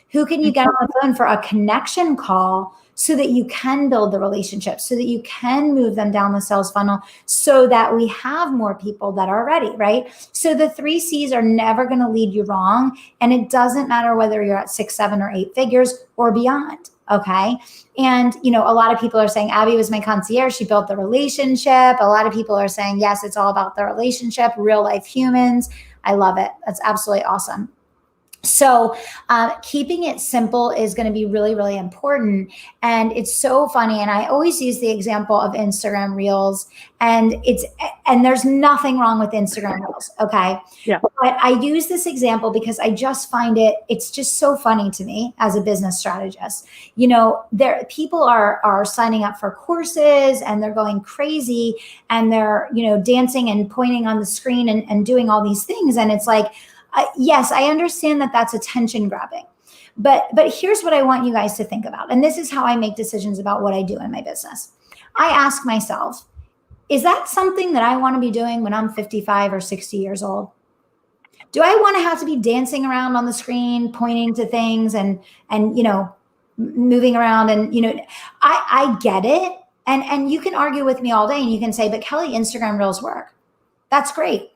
Who can you get on the phone for a connection call so that you can build the relationship, so that you can move them down the sales funnel, so that we have more people that are ready, right? So the 3 C's are never going to lead you wrong. And it doesn't matter whether you're at 6, 7, or 8 figures or beyond. Okay. And, a lot of people are saying, Abby was my concierge. She built the relationship. A lot of people are saying, yes, it's all about the relationship, real life humans. I love it. That's absolutely awesome. So keeping it simple is going to be really, really important. And it's so funny. And I always use the example of Instagram Reels, and there's nothing wrong with Instagram Reels. Okay. Yeah. But I use this example because I just find it's just so funny to me as a business strategist. People are signing up for courses and they're going crazy and they're, dancing and pointing on the screen and doing all these things. And it's like, yes, I understand that that's attention grabbing, but here's what I want you guys to think about. And this is how I make decisions about what I do in my business. I ask myself, is that something that I want to be doing when I'm 55 or 60 years old? Do I want to have to be dancing around on the screen, pointing to things and moving around? And, I get it. And you can argue with me all day and you can say, but Kelly, Instagram Reels work. That's great.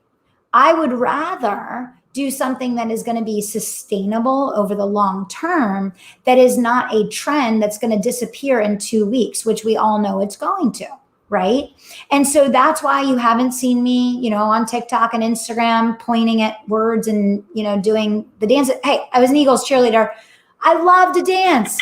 I would rather do something that is going to be sustainable over the long term, that is not a trend that's going to disappear in 2 weeks, which we all know it's going to, right? And so that's why you haven't seen me, on TikTok and Instagram pointing at words and, doing the dance. Hey, I was an Eagles cheerleader. I love to dance.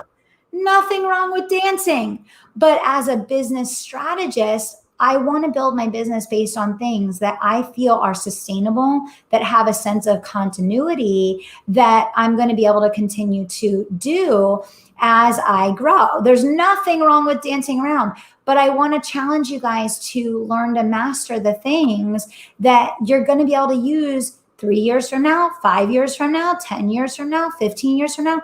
Nothing wrong with dancing. But as a business strategist, I want to build my business based on things that I feel are sustainable, that have a sense of continuity, that I'm going to be able to continue to do as I grow. There's nothing wrong with dancing around, but I want to challenge you guys to learn to master the things that you're going to be able to use 3 years from now, 5 years from now, 10 years from now, 15 years from now.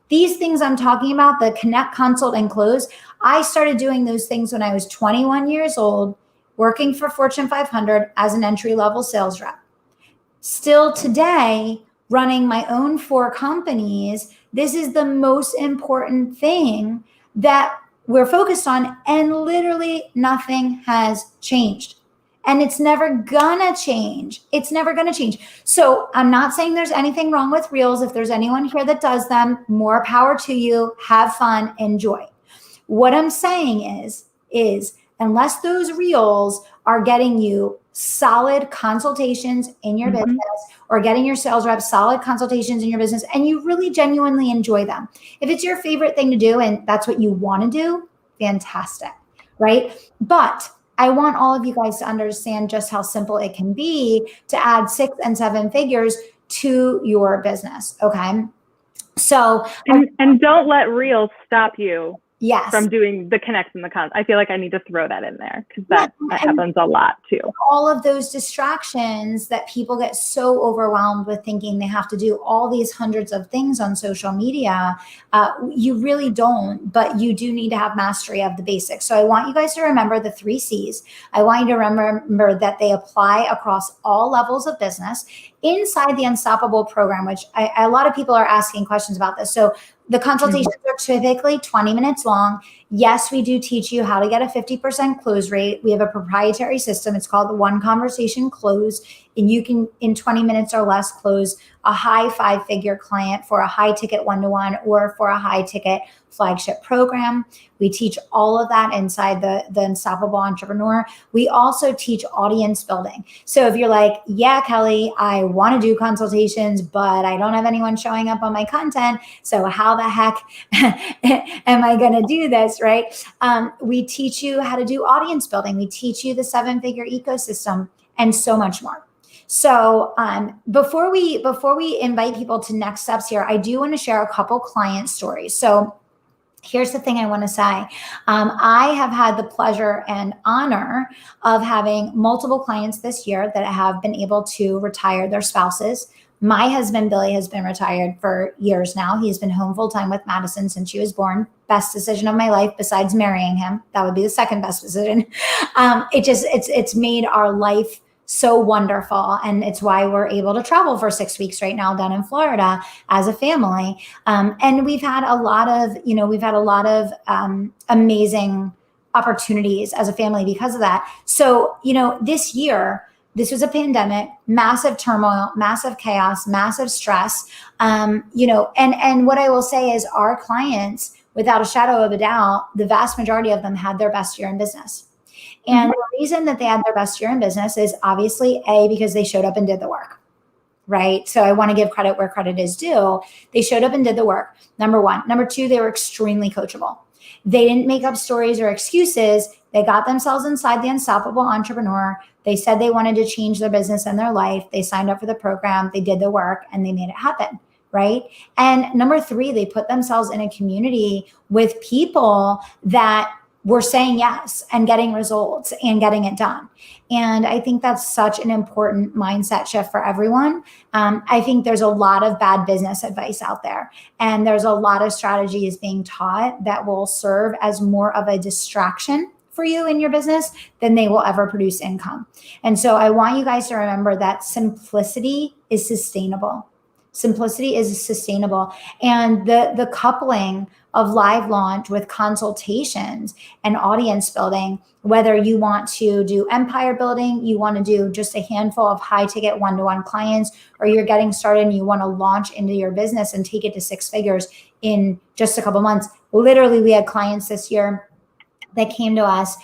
These things I'm talking about, the connect, consult, and close, I started doing those things when I was 21 years old, working for Fortune 500 as an entry-level sales rep. Still today, running my own 4 companies, this is the most important thing that we're focused on, and literally nothing has changed. And it's never gonna change. It's never gonna change. So I'm not saying there's anything wrong with Reels. If there's anyone here that does them, more power to you. Have fun, enjoy. What I'm saying is unless those Reels are getting you solid consultations in your business, or getting your sales reps solid consultations in your business, and you really genuinely enjoy them. If it's your favorite thing to do and that's what you want to do, fantastic, right? But I want all of you guys to understand just how simple it can be to add 6 and 7 figures to your business. Okay. So, and don't let Reels stop you yes, from doing the connects and the cons. I feel like I need to throw that in there because that happens a lot too. All of those distractions that people get so overwhelmed with thinking they have to do all these hundreds of things on social media, you really don't, but you do need to have mastery of the basics. So I want you guys to remember the 3 C's. I want you to remember that they apply across all levels of business inside the Unstoppable program, which a lot of people are asking questions about this. So the consultations are typically 20 minutes long. Yes, we do teach you how to get a 50% close rate. We have a proprietary system. It's called the One Conversation Close. And you can, in 20 minutes or less, close a high 5-figure client for a high ticket one-to-one or for a high ticket flagship program. We teach all of that inside the Unstoppable Entrepreneur. We also teach audience building. So if you're like, yeah, Kelly, I want to do consultations, but I don't have anyone showing up on my content. So how the heck am I going to do this, right? We teach you how to do audience building. We teach you the 7-figure ecosystem and so much more. So before we invite people to next steps here, I do want to share a couple client stories. So here's the thing I want to say. I have had the pleasure and honor of having multiple clients this year that have been able to retire their spouses. My husband, Billy, has been retired for years now. He's been home full time with Madison since she was born. Best decision of my life besides marrying him. That would be the second best decision. It's made our life so wonderful. And it's why we're able to travel for 6 weeks right now down in Florida as a family. And we've had a lot of amazing opportunities as a family because of that. So, this year, this was a pandemic, massive turmoil, massive chaos, massive stress. And what I will say is our clients, without a shadow of a doubt, the vast majority of them had their best year in business. And the reason that they had their best year in business is obviously because they showed up and did the work, right? So I want to give credit where credit is due. They showed up and did the work. Number one. Number two, they were extremely coachable. They didn't make up stories or excuses. They got themselves inside the Unstoppable Entrepreneur. They said they wanted to change their business and their life. They signed up for the program. They did the work and they made it happen, right? And number three, they put themselves in a community with people that were saying yes and getting results and getting it done. And I think that's such an important mindset shift for everyone. I think there's a lot of bad business advice out there, and there's a lot of strategies being taught that will serve as more of a distraction for you in your business than they will ever produce income. And so I want you guys to remember that simplicity is sustainable. Simplicity is sustainable. And the coupling of live launch with consultations and audience building, whether you want to do empire building, you want to do just a handful of high ticket one-to-one clients, or you're getting started and you want to launch into your business and take it to 6 figures in just a couple months. Literally, we had clients this year that came to us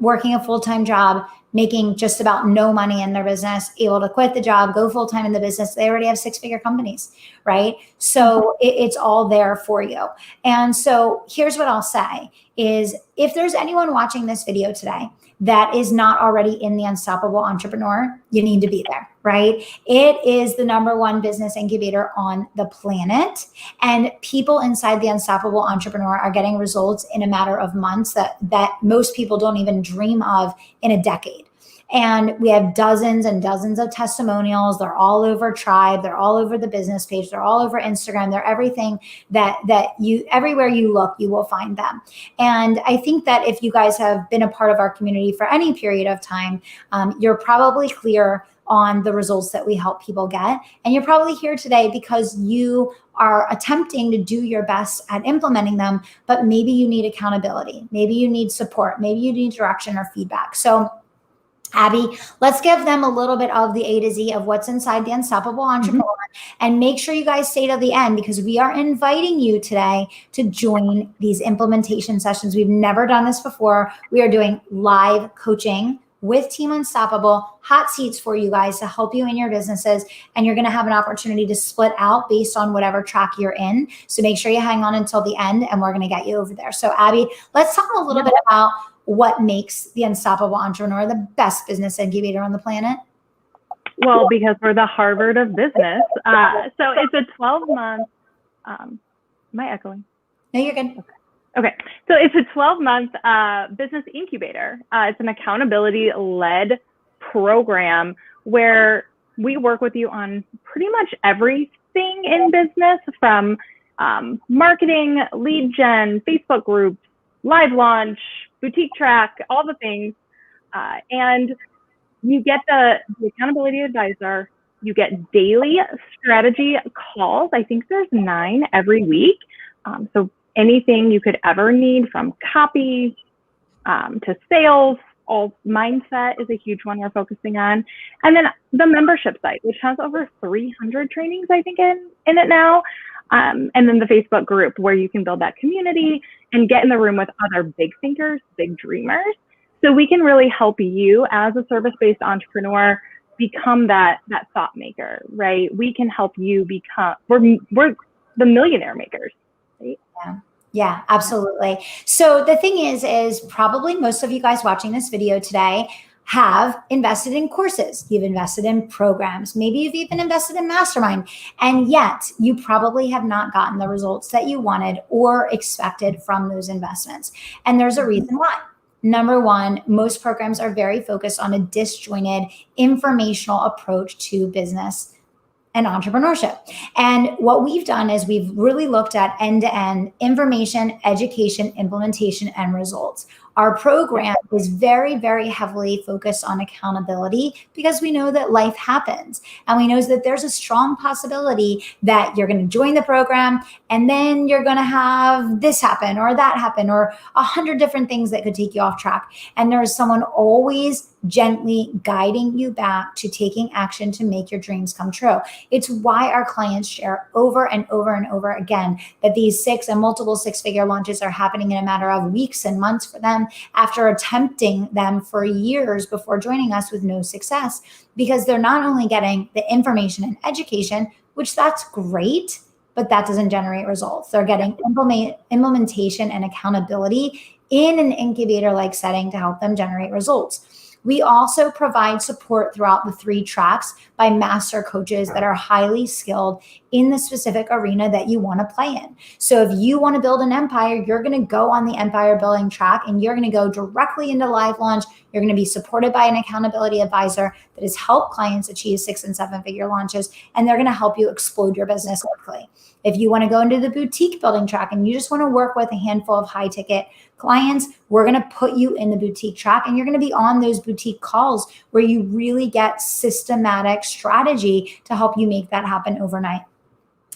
working a full-time job, making just about no money in their business, able to quit the job, go full-time in the business. They already have 6-figure companies, right? So it's all there for you. And so here's what I'll say is, if there's anyone watching this video today that is not already in the Unstoppable Entrepreneur, you need to be there, right? It is the #1 business incubator on the planet. And people inside the Unstoppable Entrepreneur are getting results in a matter of months that most people don't even dream of in a decade. And we have dozens and dozens of testimonials. They're all over Tribe. They're all over the business page. They're all over Instagram. They're everything that everywhere you look, you will find them. And I think that if you guys have been a part of our community for any period of time, you're probably clear on the results that we help people get. And you're probably here today because you are attempting to do your best at implementing them, but maybe you need accountability. Maybe you need support. Maybe you need direction or feedback. So Abby, let's give them a little bit of the A to Z of what's inside the Unstoppable Entrepreneur, and make sure you guys stay to the end, because we are inviting you today to join these implementation sessions. We've never done this before. We are doing live coaching with Team Unstoppable, hot seats for you guys to help you in your businesses. And you're going to have an opportunity to split out based on whatever track you're in. So make sure you hang on until the end, and we're going to get you over there. So Abby, let's talk a little bit about what makes the Unstoppable Entrepreneur the best business incubator on the planet. Well, because we're the Harvard of business. So it's a 12-month, am I echoing? No, you're good. Okay. So it's a 12-month business incubator. It's an accountability-led program where we work with you on pretty much everything in business, from marketing, lead gen, Facebook groups, live launch, boutique track, all the things. And you get the accountability advisor. You get daily strategy calls. I think there's 9 every week. So anything you could ever need, from copy to sales. All mindset is a huge one we're focusing on. And then the membership site, which has over 300 trainings, I think, in it now. And then the Facebook group, where you can build that community and get in the room with other big thinkers, big dreamers. So we can really help you as a service-based entrepreneur become that thought maker, right? We can help you become, we're the millionaire makers, right? Yeah, absolutely. So the thing is probably most of you guys watching this video today have invested in courses. You've invested in programs. Maybe you've even invested in Mastermind. And yet you probably have not gotten the results that you wanted or expected from those investments. And there's a reason why. Number one, most programs are very focused on a disjointed informational approach to business and entrepreneurship. And what we've done is we've really looked at end-to-end information, education, implementation, and results. Our program is very, very heavily focused on accountability, because we know that life happens, and we know that there's a strong possibility that you're going to join the program and then you're going to have this happen or that happen, or 100 different things that could take you off track. And there's someone always gently guiding you back to taking action to make your dreams come true. It's why our clients share over and over and over again that these 6 and multiple 6-figure launches are happening in a matter of weeks and months for them, after attempting them for years before joining us with no success, because they're not only getting the information and education, which that's great, but that doesn't generate results. They're getting implementation and accountability in an incubator-like setting to help them generate results. We also provide support throughout the 3 tracks by master coaches that are highly skilled in the specific arena that you want to play in. So if you want to build an empire, you're going to go on the empire building track and you're going to go directly into live launch. You're going to be supported by an accountability advisor that has helped clients achieve 6- and 7-figure launches, and they're going to help you explode your business quickly. If you want to go into the boutique building track and you just want to work with a handful of high ticket clients, we're going to put you in the boutique track, and you're going to be on those boutique calls where you really get systematic strategy to help you make that happen overnight.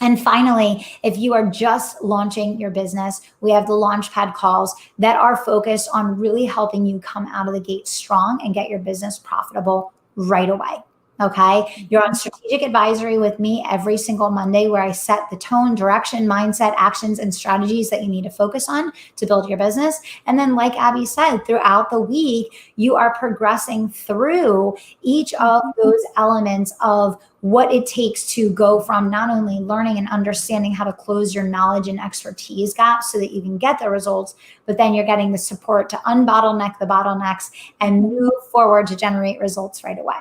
And finally, if you are just launching your business, we have the Launchpad calls that are focused on really helping you come out of the gate strong and get your business profitable right away. Okay. You're on strategic advisory with me every single Monday, where I set the tone, direction, mindset, actions, and strategies that you need to focus on to build your business. And then, like Abby said, throughout the week, you are progressing through each of those elements of what it takes to go from not only learning and understanding how to close your knowledge and expertise gaps so that you can get the results, but then you're getting the support to unbottleneck the bottlenecks and move forward to generate results right away.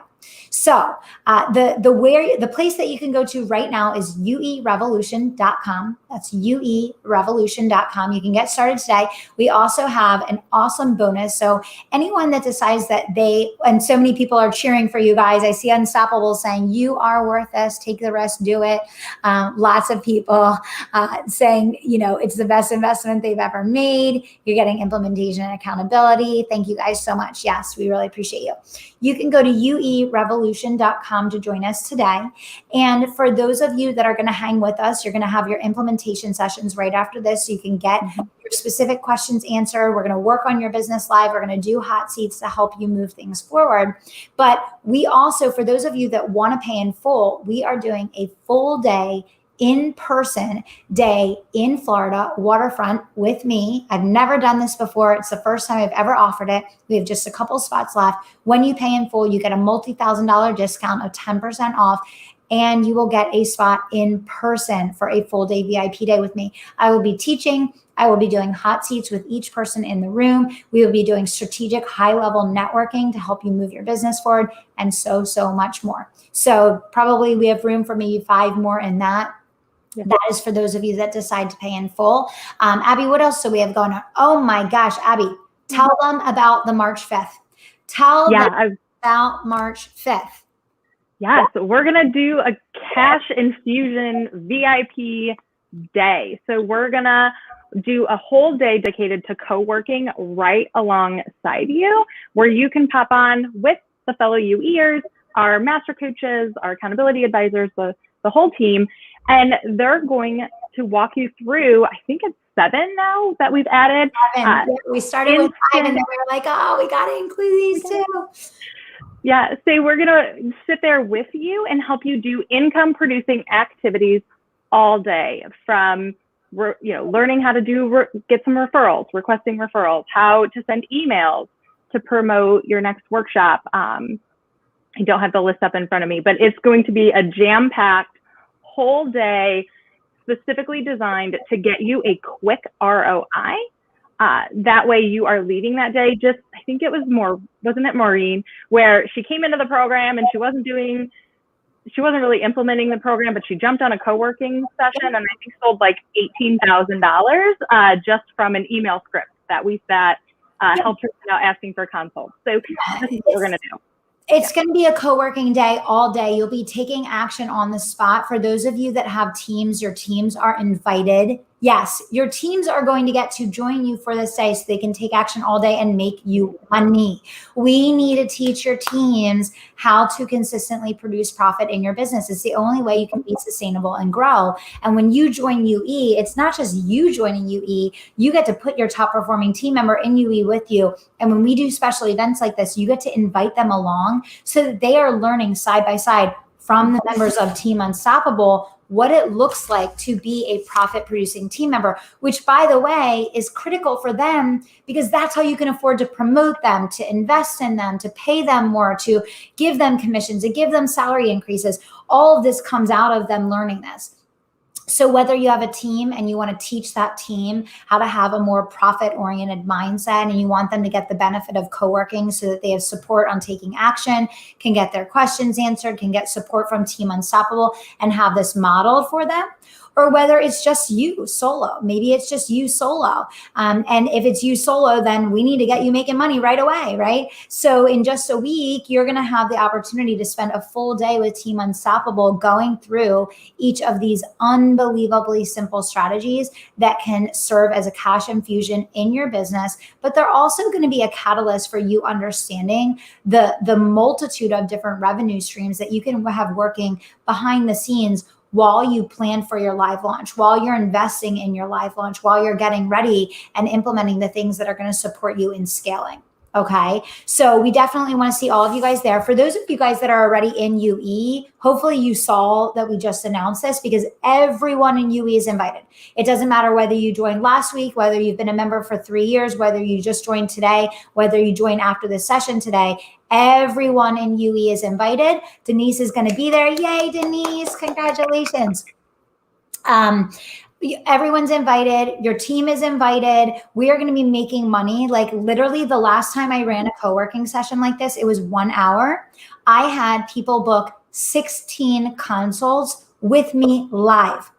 So the place that you can go to right now is uerevolution.com. That's uerevolution.com. You can get started today. We also have an awesome bonus. So anyone that decides that and so many people are cheering for you guys. I see Unstoppable saying, you are worth this, take the risk, do it. Lots of people saying, it's the best investment they've ever made. You're getting implementation and accountability. Thank you guys so much. Yes, we really appreciate you. You can go to uerevolution.com to join us today. And for those of you that are going to hang with us, you're going to have your implementation sessions right after this, so you can get your specific questions answered. We're going to work on your business live. We're going to do hot seats to help you move things forward. But we also, for those of you that want to pay in full, we are doing a full day in-person day in Florida waterfront with me. I've never done this before. It's the first time I've ever offered it. We have just a couple spots left. When you pay in full, you get a multi-$1,000 discount of 10% off, and you will get a spot in person for a full day VIP day with me. I will be teaching. I will be doing hot seats with each person in the room. We will be doing strategic high-level networking to help you move your business forward, and so much more. So probably we have room for maybe 5 more in that. Yeah. That is for those of you that decide to pay in full. Abby, what else do we have going on? Oh my gosh, Abby, tell them about the March 5th. Tell them about March 5th. Yeah, so we're going to do a cash infusion VIP day. So we're going to do a whole day dedicated to co-working right alongside you, where you can pop on with the fellow UEers, our master coaches, our accountability advisors, the whole team. And they're going to walk you through, I think it's 7 now that we've added. We started with 5 and then we were like, oh, we got to include these too. Yeah, so we're going to sit there with you and help you do income producing activities all day, from learning how to get some referrals, requesting referrals, how to send emails to promote your next workshop. I don't have the list up in front of me, but it's going to be a jam-packed whole day specifically designed to get you a quick ROI. That way you are leaving that day I think it was wasn't it Maureen, where she came into the program and she wasn't really implementing the program, but she jumped on a co-working session and I think sold like $18,000 just from an email script that we set, helped her without asking for consults. So this is what we're going to do. It's going to be a co-working day all day. You'll be taking action on the spot. For those of you that have teams, your teams are invited. Yes, your teams are going to get to join you for this day so they can take action all day and make you money. We need to teach your teams how to consistently produce profit in your business. It's the only way you can be sustainable and grow. And when you join UE, it's not just you joining UE, you get to put your top performing team member in UE with you. And when we do special events like this, you get to invite them along so that they are learning side by side from the members of Team Unstoppable what it looks like to be a profit producing team member, which by the way is critical for them because that's how you can afford to promote them, to invest in them, to pay them more, to give them commissions, to give them salary increases. All of this comes out of them learning this. So whether you have a team and you want to teach that team how to have a more profit-oriented mindset and you want them to get the benefit of co-working so that they have support on taking action, can get their questions answered, can get support from Team Unstoppable and have this modeled for them, or whether it's just you solo. Maybe it's just you solo. And if it's you solo, then we need to get you making money right away, right? So in just a week, you're going to have the opportunity to spend a full day with Team Unstoppable going through each of these unbelievably simple strategies that can serve as a cash infusion in your business. But they're also going to be a catalyst for you understanding the multitude of different revenue streams that you can have working behind the scenes while you plan for your live launch, while you're investing in your live launch, while you're getting ready and implementing the things that are going to support you in scaling. Okay. So we definitely want to see all of you guys there. For those of you guys that are already in UE, hopefully you saw that we just announced this because everyone in UE is invited. It doesn't matter whether you joined last week, whether you've been a member for 3 years, whether you just joined today, whether you join after this session today, everyone in UE is invited. Denise is going to be there. Yay, Denise. Congratulations. Everyone's invited. Your team is invited. We are going to be making money. Like literally the last time I ran a co-working session like this, it was 1 hour. I had people book 16 consults with me live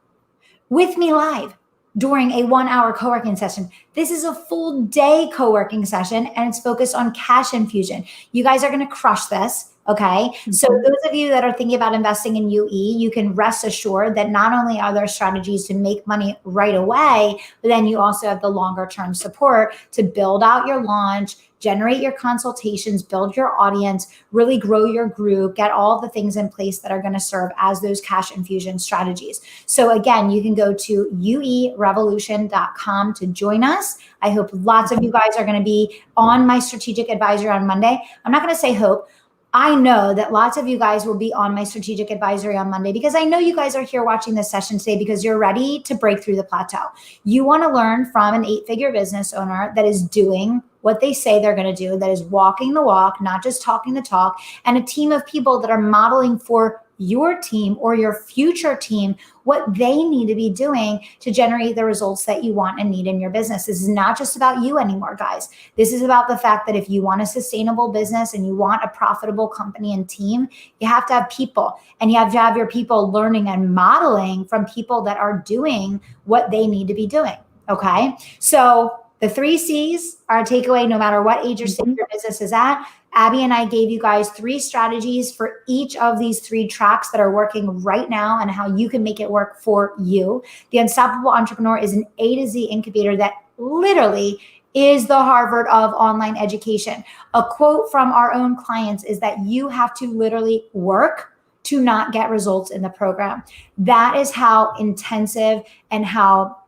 during a 1 hour co-working session. This is a full day co-working session and it's focused on cash infusion. You guys are going to crush this. Okay. Mm-hmm. So those of you that are thinking about investing in UE, you can rest assured that not only are there strategies to make money right away, but then you also have the longer term support to build out your launch, generate your consultations, build your audience, really grow your group, get all the things in place that are going to serve as those cash infusion strategies. So again, you can go to uerevolution.com to join us. I hope lots of you guys are going to be on my strategic advisory on Monday. I'm not going to say hope. I know that lots of you guys will be on my strategic advisory on Monday because I know you guys are here watching this session today because you're ready to break through the plateau. You want to learn from an 8-figure business owner that is doing what they say they're going to do, that is walking the walk, not just talking the talk, and a team of people that are modeling for your team or your future team what they need to be doing to generate the results that you want and need in your business. This is not just about you anymore, guys. This is about the fact that if you want a sustainable business and you want a profitable company and team, you have to have people, and you have to have your people learning and modeling from people that are doing what they need to be doing. Okay. So the 3 C's are a takeaway no matter what age or stage your business is at. Abby and I gave you guys 3 strategies for each of these 3 tracks that are working right now and how you can make it work for you. The Unstoppable Entrepreneur is an A to Z incubator that literally is the Harvard of online education. A quote from our own clients is that you have to literally work to not get results in the program. That is how intensive and how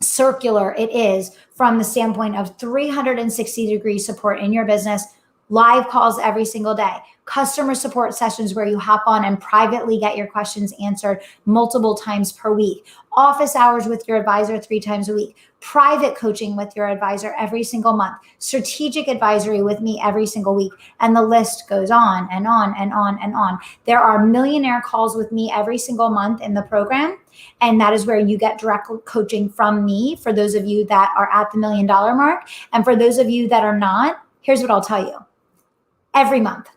circular it is from the standpoint of 360-degree support in your business, live calls every single day, customer support sessions where you hop on and privately get your questions answered multiple times per week, office hours with your advisor 3 times a week, private coaching with your advisor every single month, strategic advisory with me every single week. And the list goes on and on and on and on. There are millionaire calls with me every single month in the program. And that is where you get direct coaching from me for those of you that are at the $1 million mark. And for those of you that are not, here's what I'll tell you. Every month,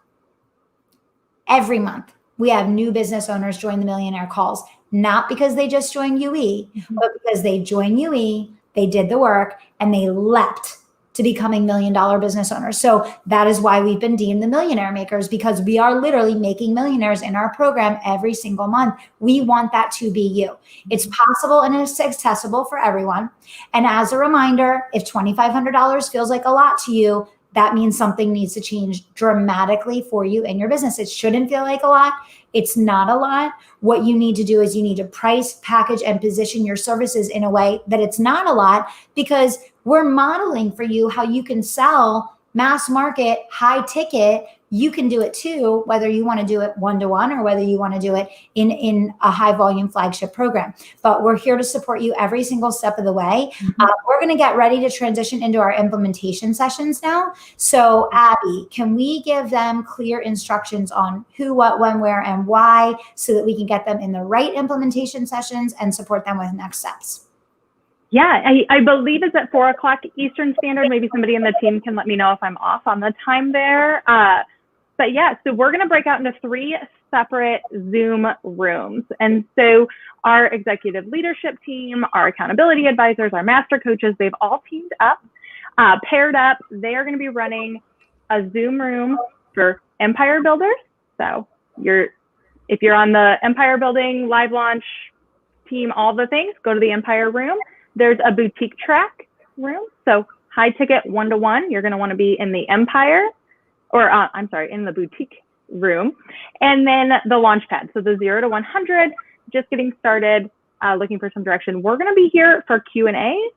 we have new business owners join the millionaire calls, not because they just joined UE, but because they joined UE, they did the work, and they leapt to becoming $1 million business owners. So that is why we've been deemed the millionaire makers, because we are literally making millionaires in our program every single month. We want that to be you. It's possible and it's accessible for everyone. And as a reminder, if $2,500 feels like a lot to you, that means something needs to change dramatically for you in your business. It shouldn't feel like a lot. It's not a lot. What you need to do is you need to price, package, and position your services in a way that it's not a lot, because we're modeling for you how you can sell mass market, high ticket. You can do it too, whether you want to do it one-to-one or whether you want to do it in a high volume flagship program. But we're here to support you every single step of the way. We're going to get ready to transition into our implementation sessions now. So Abby, can we give them clear instructions on who, what, when, where, and why, so that we can get them in the right implementation sessions and support them with next steps? Yeah, I believe it's at 4 o'clock Eastern Standard. Maybe somebody in the team can let me know if I'm off on the time there. But yeah, so we're going to break out into 3 separate Zoom rooms. And so our executive leadership team, our accountability advisors, our master coaches, they've all teamed up, paired up. They are going to be running a Zoom room for empire builders. So if you're on the empire building, live launch team, all the things, go to the empire room. There's a boutique track room. So high ticket one-to-one, you're going to want to be in the empire, or in the boutique room. And then the launch pad. So the 0 to 100, just getting started, looking for some direction. We're going to be here for Q&A.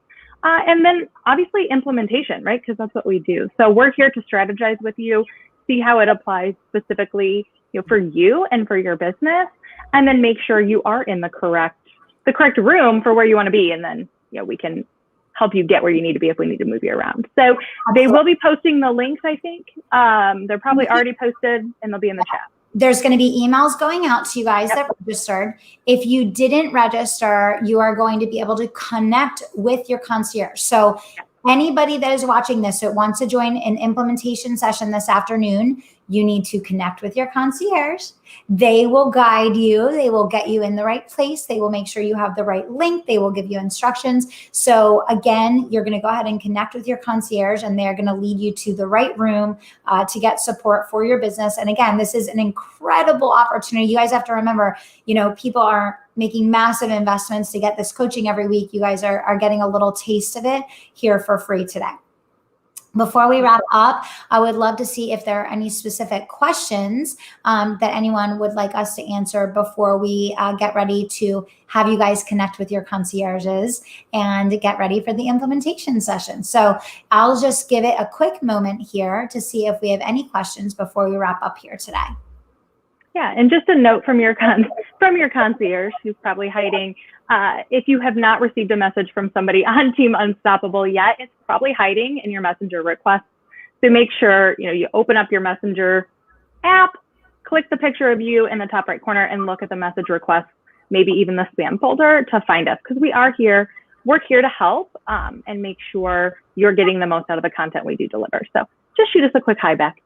And then obviously implementation, right? Because that's what we do. So we're here to strategize with you, see how it applies specifically, for you and for your business, and then make sure you are in the correct room for where you want to be. And then, we can help you get where you need to be if we need to move you around. So they will be posting the links, I think. They're probably already posted, and they'll be in the chat. There's going to be emails going out to you guys that registered. If you didn't register, you are going to be able to connect with your concierge. So anybody that is watching this that wants to join an implementation session this afternoon, you need to connect with your concierge. They will guide you. They will get you in the right place. They will make sure you have the right link. They will give you instructions. So again, you're going to go ahead and connect with your concierge, and they're going to lead you to the right room to get support for your business. And again, this is an incredible opportunity. You guys have to remember, people are making massive investments to get this coaching every week. You guys are getting a little taste of it here for free today. Before we wrap up, I would love to see if there are any specific questions that anyone would like us to answer before we get ready to have you guys connect with your concierges and get ready for the implementation session. So I'll just give it a quick moment here to see if we have any questions before we wrap up here today. Yeah, and just a note from your concierge, who's probably hiding. If you have not received a message from somebody on Team Unstoppable yet, it's probably hiding in your messenger requests. So make sure you open up your messenger app, click the picture of you in the top right corner, and look at the message requests, maybe even the spam folder, to find us, because we are here. We're here to help and make sure you're getting the most out of the content we do deliver. So just shoot us a quick hi back.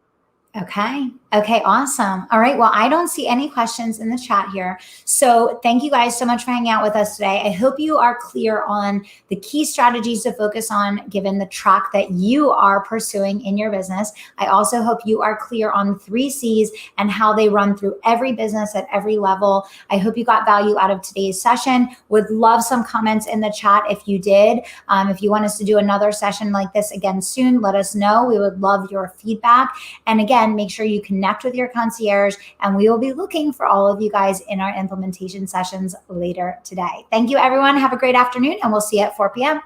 Okay, awesome. All right, well, I don't see any questions in the chat here. So thank you guys so much for hanging out with us today. I hope you are clear on the key strategies to focus on given the track that you are pursuing in your business. I also hope you are clear on 3 C's and how they run through every business at every level. I hope you got value out of today's session. Would love some comments in the chat if you did. If you want us to do another session like this again soon, let us know. We would love your feedback. And again, again, make sure you connect with your concierge, and we will be looking for all of you guys in our implementation sessions later today. Thank you, everyone. Have a great afternoon, and we'll see you at 4 p.m.